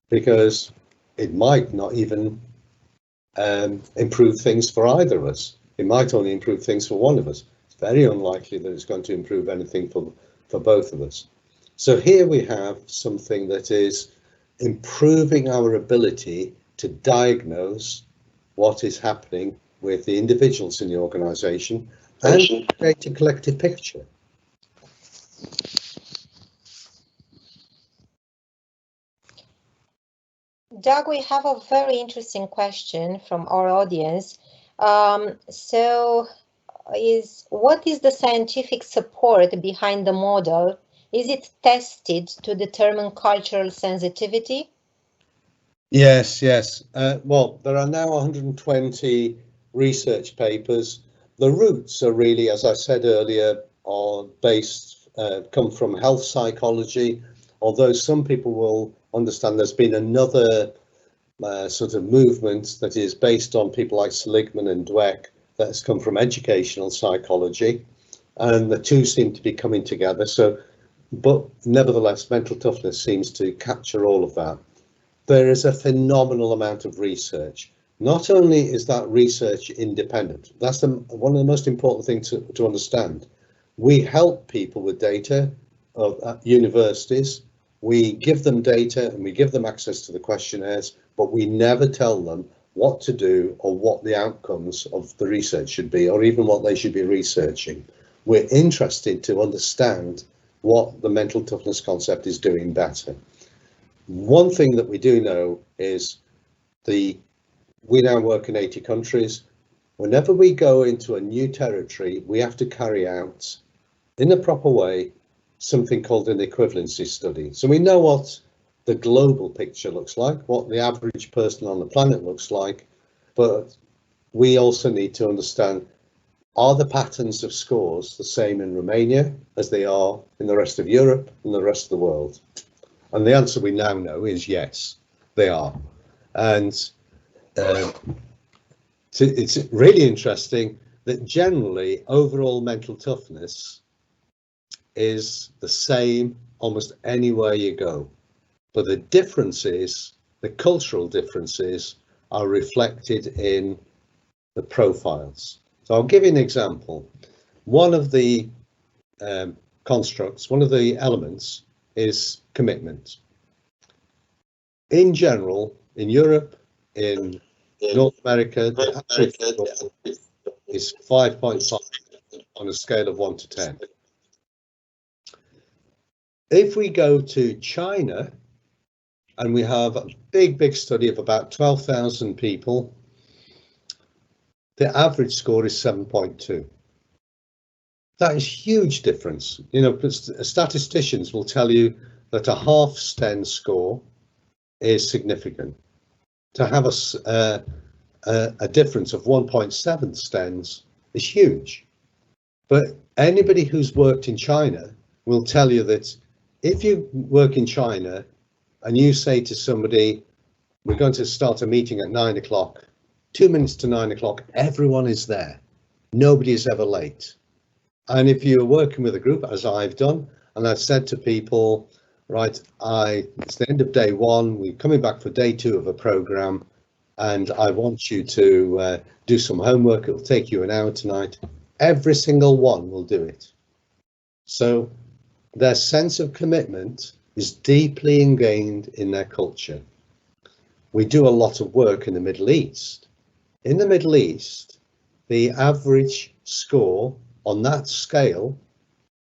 because it might not even improve things for either of us. It might only improve things for one of us. It's very unlikely that it's going to improve anything for both of us. So here we have something that is improving our ability to diagnose what is happening with the individuals in the organization and create a collective picture. Doug, we have a very interesting question from our audience. What is the scientific support behind the model? Is it tested to determine cultural sensitivity? Yes. Well, there are now 120 research papers. The roots are really, as I said earlier, are based come from health psychology, although some people will understand there's been another sort of movement that is based on people like Seligman and Dweck that has come from educational psychology, and the two seem to be coming together. So, but nevertheless, mental toughness seems to capture all of that. There is a phenomenal amount of research. Not only is that research independent, that's one of the most important things to understand. We help people with data at universities. We give them data and we give them access to the questionnaires, but we never tell them what to do or what the outcomes of the research should be, or even what they should be researching. We're interested to understand what the mental toughness concept is doing better. One thing that we do know is we now work in 80 countries. Whenever we go into a new territory, we have to carry out, in a proper way, something called an equivalency study. So we know what the global picture looks like, what the average person on the planet looks like, but we also need to understand, are the patterns of scores the same in Romania as they are in the rest of Europe and the rest of the world? And the answer we now know is yes, they are. And it's really interesting that generally overall mental toughness is the same almost anywhere you go. But the differences, the cultural differences, are reflected in the profiles. So I'll give you an example. One of the constructs, one of the elements is commitment. In general, in Europe, in North America, the average score is 5.5 on a scale of 1 to 10. If we go to China, and we have a big study of about 12,000 people, the average score is 7.2. That is huge difference. You know, statisticians will tell you that a half STEN score is significant. To have a difference of 1.7 STENs is huge. But anybody who's worked in China will tell you that if you work in China and you say to somebody, we're going to start a meeting at 9 o'clock, 2 minutes to 9 o'clock, everyone is there. Nobody is ever late. And if you're working with a group, as I've done, and I've said to people, right, it's the end of day one, we're coming back for day two of a program, and I want you to do some homework. It'll take you an hour tonight. Every single one will do it. So their sense of commitment is deeply ingrained in their culture. We do a lot of work in the Middle East. In the Middle East, the average score on that scale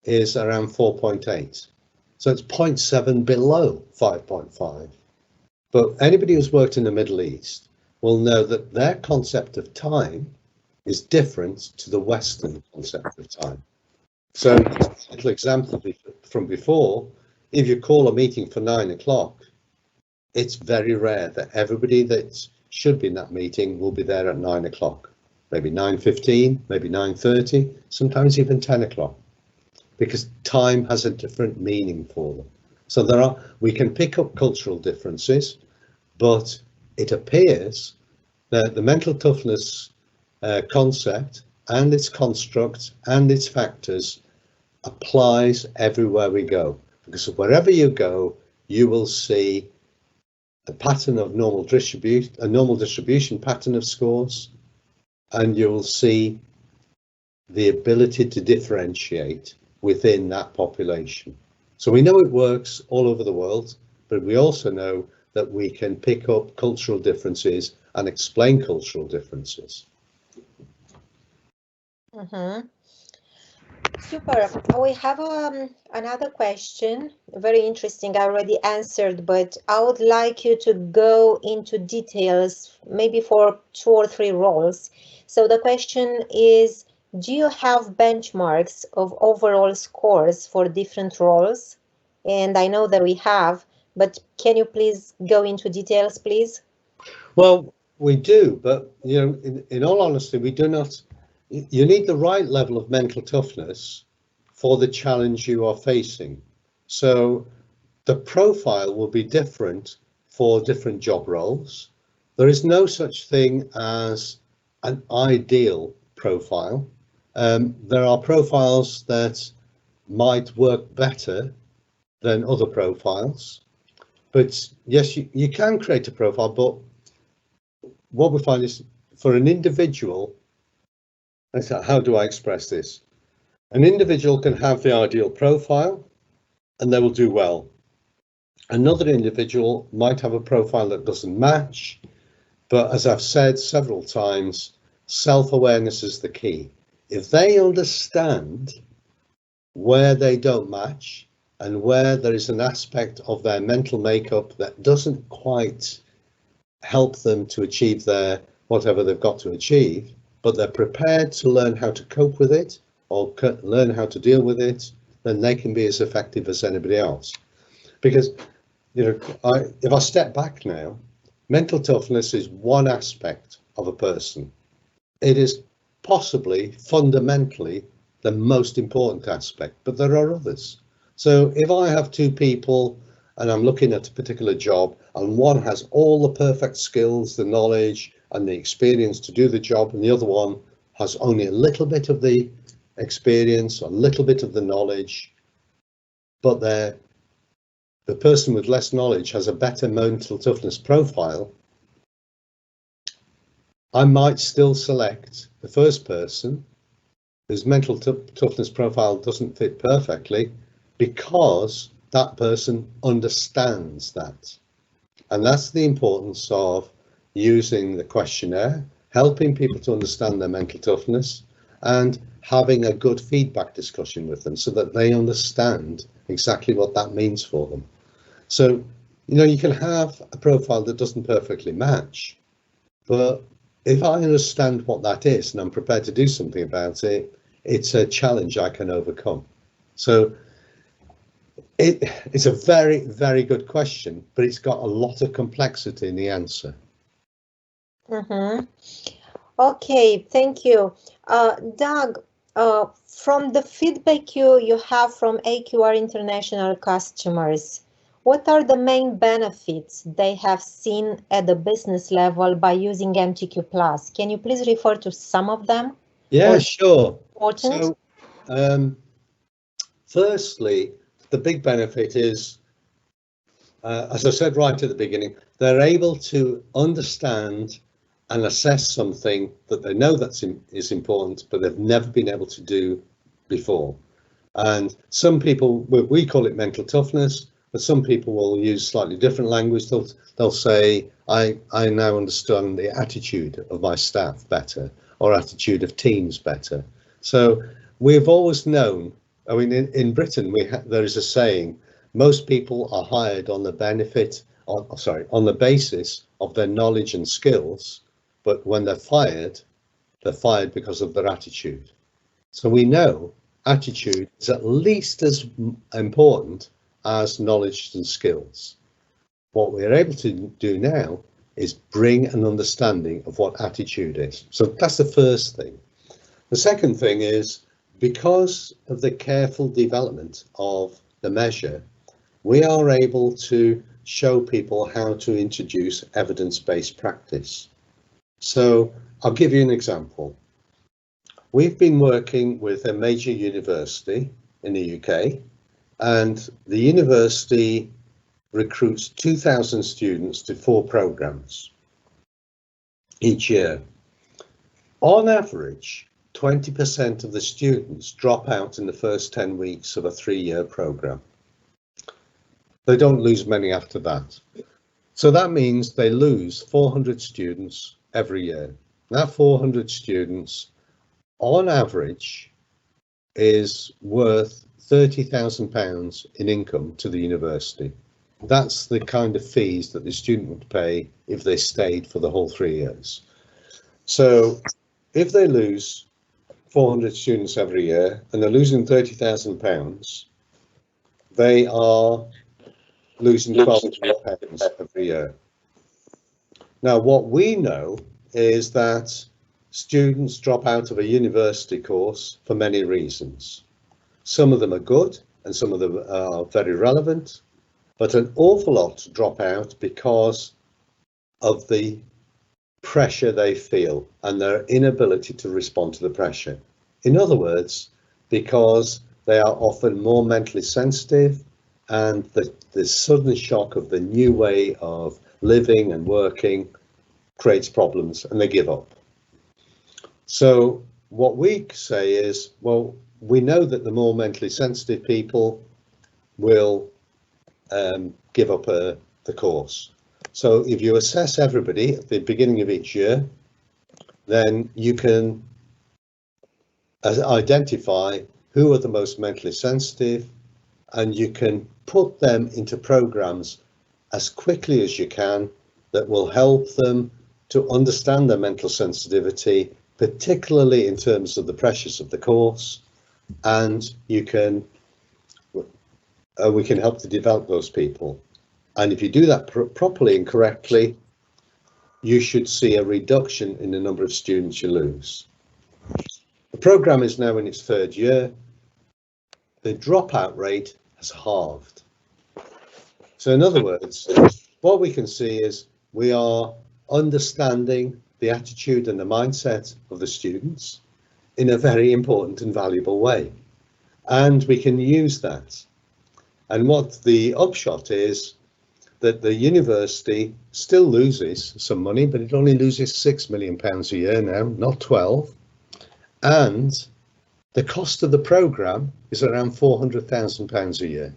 is around 4.8. So it's 0.7 below 5.5. But anybody who's worked in the Middle East will know that their concept of time is different to the Western concept of time. So, a little example from before, if you call a meeting for 9 o'clock, it's very rare that everybody that should be in that meeting will be there at 9 o'clock. Maybe 9:15, maybe 9:30, sometimes even 10 o'clock, because time has a different meaning for them. So we can pick up cultural differences, but it appears that the mental toughness concept and its construct and its factors applies everywhere we go, because wherever you go, you will see a pattern of normal distribution pattern of scores, and you will see the ability to differentiate within that population. So we know it works all over the world, but we also know that we can pick up cultural differences and explain cultural differences. Super. We have another question, very interesting. I already answered, but I would like you to go into details, maybe for 2 or 3 roles. So the question is, do you have benchmarks of overall scores for different roles? And I know that we have, but can you please go into details, please? Well, we do, but you know, in all honesty, we do not. You need the right level of mental toughness for the challenge you are facing. So the profile will be different for different job roles. There is no such thing as an ideal profile. There are profiles that might work better than other profiles. But yes, you can create a profile, but what we find is for an individual, how do I express this? An individual can have the ideal profile and they will do well. Another individual might have a profile that doesn't match, but as I've said several times, self-awareness is the key. If they understand where they don't match and where there is an aspect of their mental makeup that doesn't quite help them to achieve their whatever they've got to achieve, but they're prepared to learn how to cope with it or learn how to deal with it, then they can be as effective as anybody else. Because, you know, if I step back now, mental toughness is one aspect of a person. It is possibly fundamentally the most important aspect, but there are others. So if I have two people and I'm looking at a particular job and one has all the perfect skills, the knowledge and the experience to do the job, and the other one has only a little bit of the experience, a little bit of the knowledge, but the person with less knowledge has a better mental toughness profile, I might still select the first person whose mental toughness profile doesn't fit perfectly, because that person understands that. And that's the importance of using the questionnaire, helping people to understand their mental toughness and having a good feedback discussion with them so that they understand exactly what that means for them. So, you know, you can have a profile that doesn't perfectly match, but if I understand what that is and I'm prepared to do something about it, it's a challenge I can overcome. So it's a very, very good question, but it's got a lot of complexity in the answer. Okay, thank you. Doug, from the feedback you have from AQR International customers, what are the main benefits they have seen at the business level by using MTQPlus? Can you please refer to some of them? Yeah, sure. Important? So, firstly, the big benefit is, as I said right at the beginning, they're able to understand and assess something that they know is important, but they've never been able to do before. And some people, we call it mental toughness, but some people will use slightly different language. They'll say, I now understand the attitude of my staff better, or attitude of teams better. So we've always known, I mean, in Britain, there is a saying, most people are hired on the on the basis of their knowledge and skills, but when they're fired because of their attitude. So we know attitude is at least as important as knowledge and skills. What we're able to do now is bring an understanding of what attitude is. So that's the first thing. The second thing is, because of the careful development of the measure, we are able to show people how to introduce evidence-based practice. So I'll give you an example. We've been working with a major university in the UK, and the university recruits 2,000 students to 4 programs each year. On average, 20% of the students drop out in the first 10 weeks of a 3-year program. They don't lose many after that. So that means they lose 400 students every year. That 400 students, on average, is worth £30,000 in income to the university. That's the kind of fees that the student would pay if they stayed for the whole 3 years. So if they lose 400 students every year and they're losing £30,000, they are losing £12,000 every year. Now, what we know is that students drop out of a university course for many reasons. Some of them are good and some of them are very relevant, but an awful lot drop out because of the pressure they feel and their inability to respond to the pressure. In other words, because they are often more mentally sensitive, and the sudden shock of the new way of living and working creates problems and they give up. So what we say is, well, we know that the more mentally sensitive people will give up the course. So if you assess everybody at the beginning of each year, then you can identify who are the most mentally sensitive, and you can put them into programs as quickly as you can that will help them to understand their mental sensitivity, particularly in terms of the pressures of the course, and we can help to develop those people. And if you do that properly and correctly, you should see a reduction in the number of students you lose. The program is now in its third year. The dropout rate has halved. So in other words, what we can see is we are understanding the attitude and the mindset of the students in a very important and valuable way. And we can use that. And what the upshot is that the university still loses some money, but it only loses £6 million a year now, not 12. And the cost of the programme is around £400,000 a year.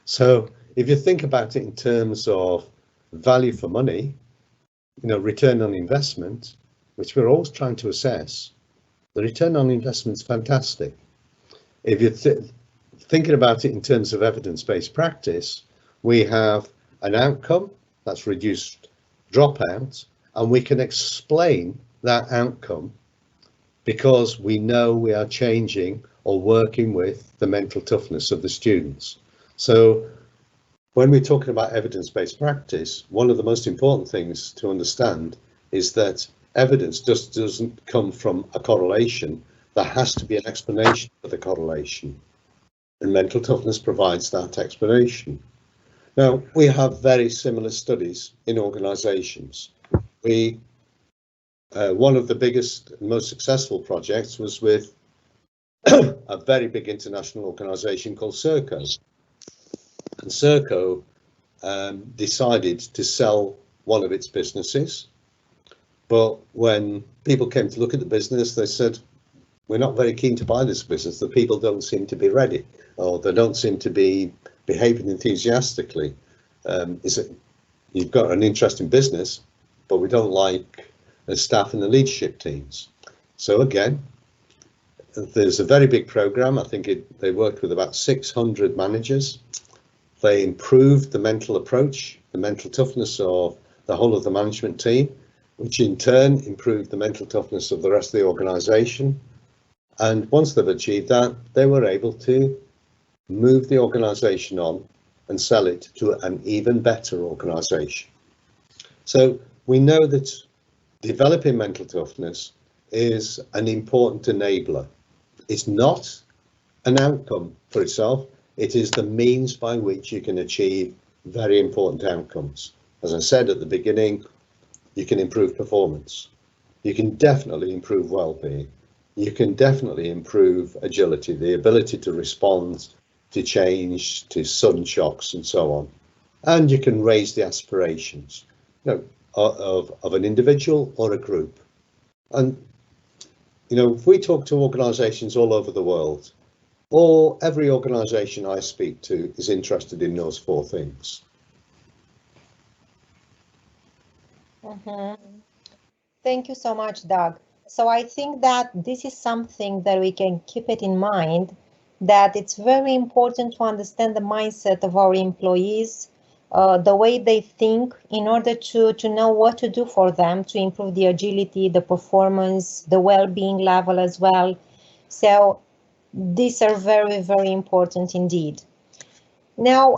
So if you think about it in terms of value for money, return on investment, which we're always trying to assess, the return on investment is fantastic. If you're thinking about it in terms of evidence-based practice, we have an outcome that's reduced dropout, and we can explain that outcome because we know we are changing or working with the mental toughness of the students. So when we're talking about evidence-based practice, one of the most important things to understand is that evidence just doesn't come from a correlation. There has to be an explanation for the correlation, and mental toughness provides that explanation. Now, we have very similar studies in organisations. One of the biggest and most successful projects was with a very big international organisation called Serco. And Serco decided to sell one of its businesses. But when people came to look at the business, they said, we're not very keen to buy this business. The people don't seem to be ready, or they don't seem to be behaving enthusiastically. You've got an interesting business, but we don't like the staff and the leadership teams. So again, there's a very big program. I think they worked with about 600 managers. They improved the mental approach, the mental toughness of the whole of the management team, which in turn improved the mental toughness of the rest of the organisation. And once they've achieved that, they were able to move the organisation on and sell it to an even better organisation. So we know that developing mental toughness is an important enabler. It's not an outcome for itself. It is the means by which you can achieve very important outcomes. As I said at the beginning, you can improve performance. You can definitely improve well-being. You can definitely improve agility, the ability to respond to change, to sudden shocks and so on. And you can raise the aspirations of an individual or a group. And if we talk to organisations all over the world, every organisation I speak to is interested in those four things. Thank you so much, Doug. So I think that this is something that we can keep it in mind, that it's very important to understand the mindset of our employees, the way they think, in order to know what to do for them to improve the agility, the performance, the well-being level as well. So these are very, very important indeed. Now,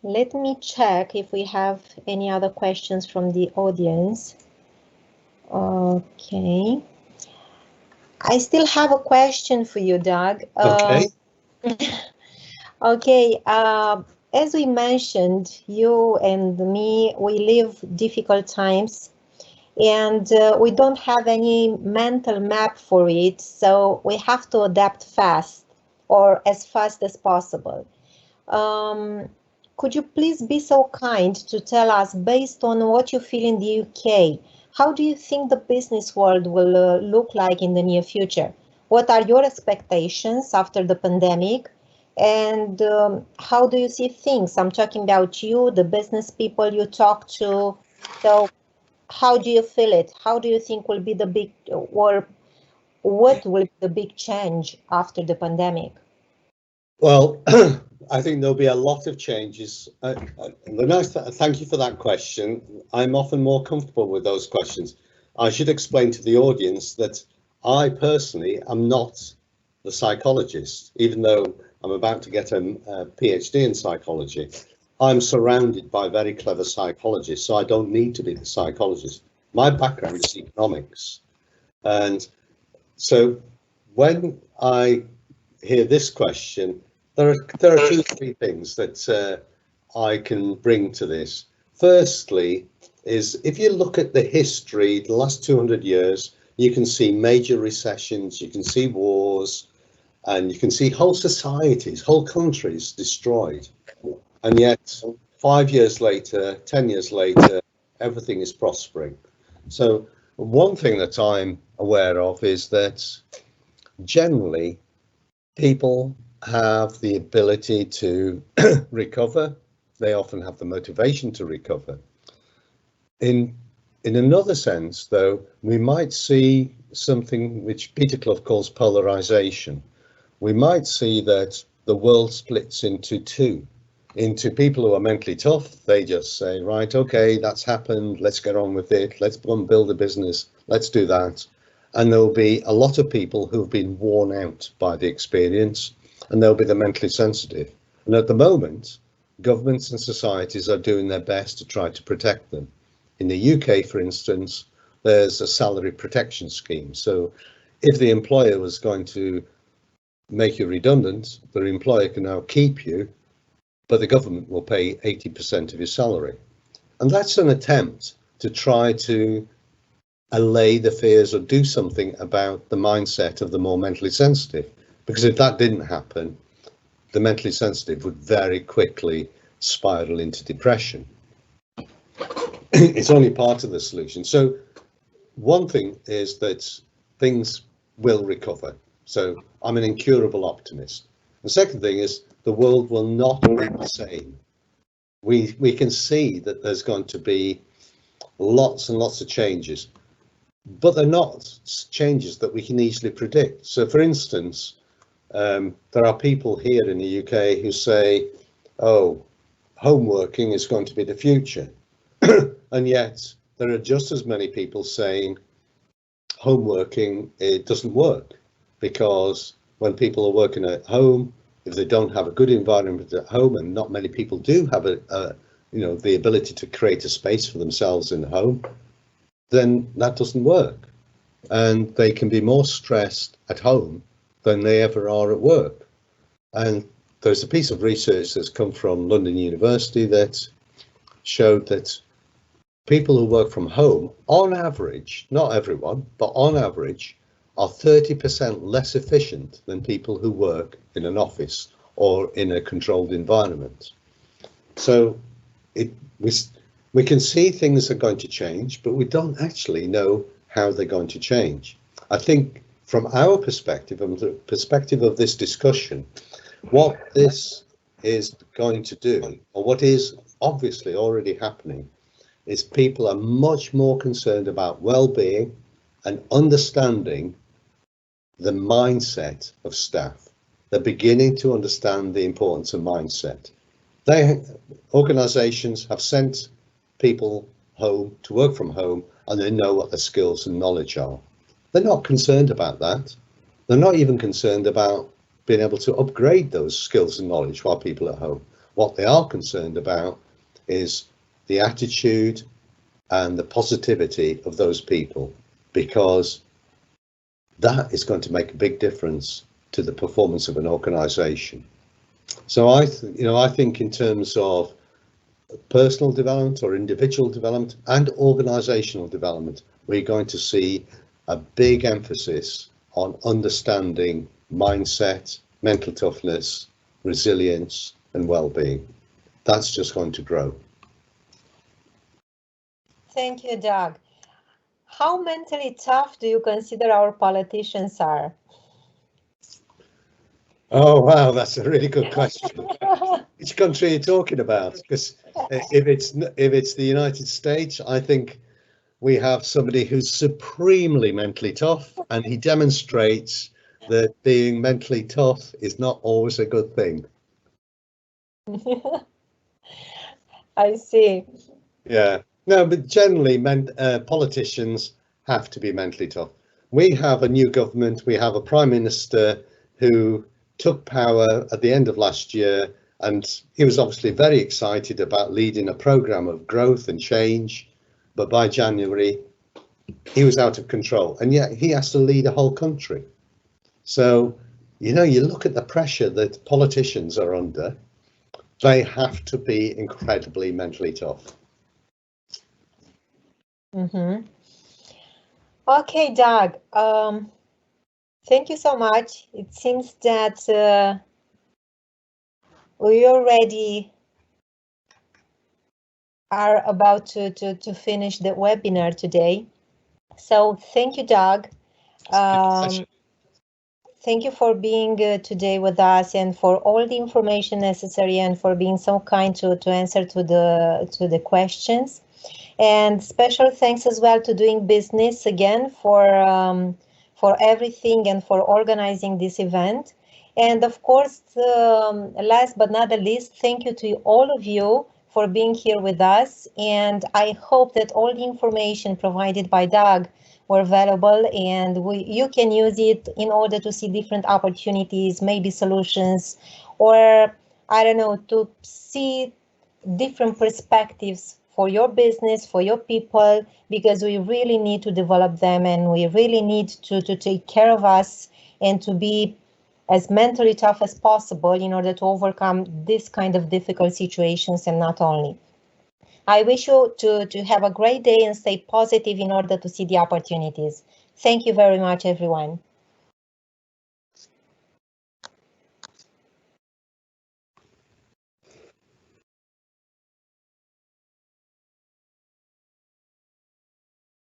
let me check if we have any other questions from the audience. Okay. I still have a question for you, Doug. Okay. Okay. As we mentioned, you and me, we live difficult times, and we don't have any mental map for it, so we have to adapt fast, or as fast as possible. Could you please be so kind to tell us, based on what you feel in the UK, how do you think the business world will look like in the near future? What are your expectations after the pandemic? And how do you see things? I'm talking about you, the business people you talk to. So how do you feel it? How do you think will be the big, or what will be the big change after the pandemic? Well, I think there'll be a lot of changes. Thank you for that question. I'm often more comfortable with those questions. I should explain to the audience that I personally am not the psychologist, even though I'm about to get a PhD in psychology. I'm surrounded by very clever psychologists, so I don't need to be the psychologist. My background is economics. And so when I hear this question, there are two, three things that I can bring to this. Firstly, is if you look at the history, the last 200 years, you can see major recessions, you can see wars, and you can see whole societies, whole countries destroyed. And yet 5 years later, 10 years later, everything is prospering. So one thing that I'm aware of is that generally people have the ability to recover. They often have the motivation to recover. In another sense, though, we might see something which Peter Clough calls polarization. We might see that the world splits into two, into people who are mentally tough. They just say, right, okay, that's happened, let's get on with it, let's go and build a business, let's do that. And there'll be a lot of people who've been worn out by the experience, and they'll be the mentally sensitive. And at the moment, governments and societies are doing their best to try to protect them. In the UK, for instance, there's a salary protection scheme. So if the employer was going to make you redundant, the employer can now keep you, but the government will pay 80% of your salary. And that's an attempt to try to allay the fears or do something about the mindset of the more mentally sensitive. Because if that didn't happen, the mentally sensitive would very quickly spiral into depression. It's only part of the solution. So one thing is that things will recover. So I'm an incurable optimist. The second thing is the world will not be the same. We can see that there's going to be lots and lots of changes, but they're not changes that we can easily predict. So for instance, there are people here in the UK who say, oh, home working is going to be the future. And yet there are just as many people saying home working, it doesn't work, because when people are working at home, if they don't have a good environment at home, and not many people do have the ability to create a space for themselves in the home, then that doesn't work. And they can be more stressed at home than they ever are at work. And there's a piece of research that's come from London University that showed that people who work from home, on average, not everyone, but on average, are 30% less efficient than people who work in an office or in a controlled environment. So we can see things are going to change, but we don't actually know how they're going to change. I think from our perspective, and the perspective of this discussion, what this is going to do, or what is obviously already happening, is people are much more concerned about well-being and understanding the mindset of staff. They're beginning to understand the importance of mindset. Organizations have sent people home to work from home, and they know what their skills and knowledge are. They're not concerned about that. They're not even concerned about being able to upgrade those skills and knowledge while people are at home. What they are concerned about is the attitude and the positivity of those people, because that is going to make a big difference to the performance of an organization. So I think in terms of personal development or individual development and organizational development, we're going to see a big emphasis on understanding mindset, mental toughness, resilience, and well-being. That's just going to grow. Thank you, Doug. How mentally tough do you consider our politicians are? Oh, wow, that's a really good question. Which country are you talking about? Because if it's the United States, I think we have somebody who's supremely mentally tough, and he demonstrates that being mentally tough is not always a good thing. I see. Yeah, no, but generally, politicians have to be mentally tough. We have a new government. We have a prime minister who took power at the end of last year, and he was obviously very excited about leading a program of growth and change. But by January, he was out of control, and yet he has to lead a whole country. So, you look at the pressure that politicians are under. They have to be incredibly mentally tough. Mm-hmm. Okay, Doug, thank you so much. It seems that we already are about to finish the webinar today. So thank you, Doug. Thank you for being today with us and for all the information necessary and for being so kind to answer to the questions. And special thanks as well to Doing Business again for everything and for organizing this event. And of course, last but not the least, thank you to all of you for being here with us. And I hope that all the information provided by Doug were valuable, and you can use it in order to see different opportunities, maybe solutions, or I don't know, to see different perspectives for your business, for your people, because we really need to develop them, and we really need to take care of us and to be as mentally tough as possible in order to overcome this kind of difficult situations. And not only. I wish you to have a great day and stay positive in order to see the opportunities. Thank you very much, everyone.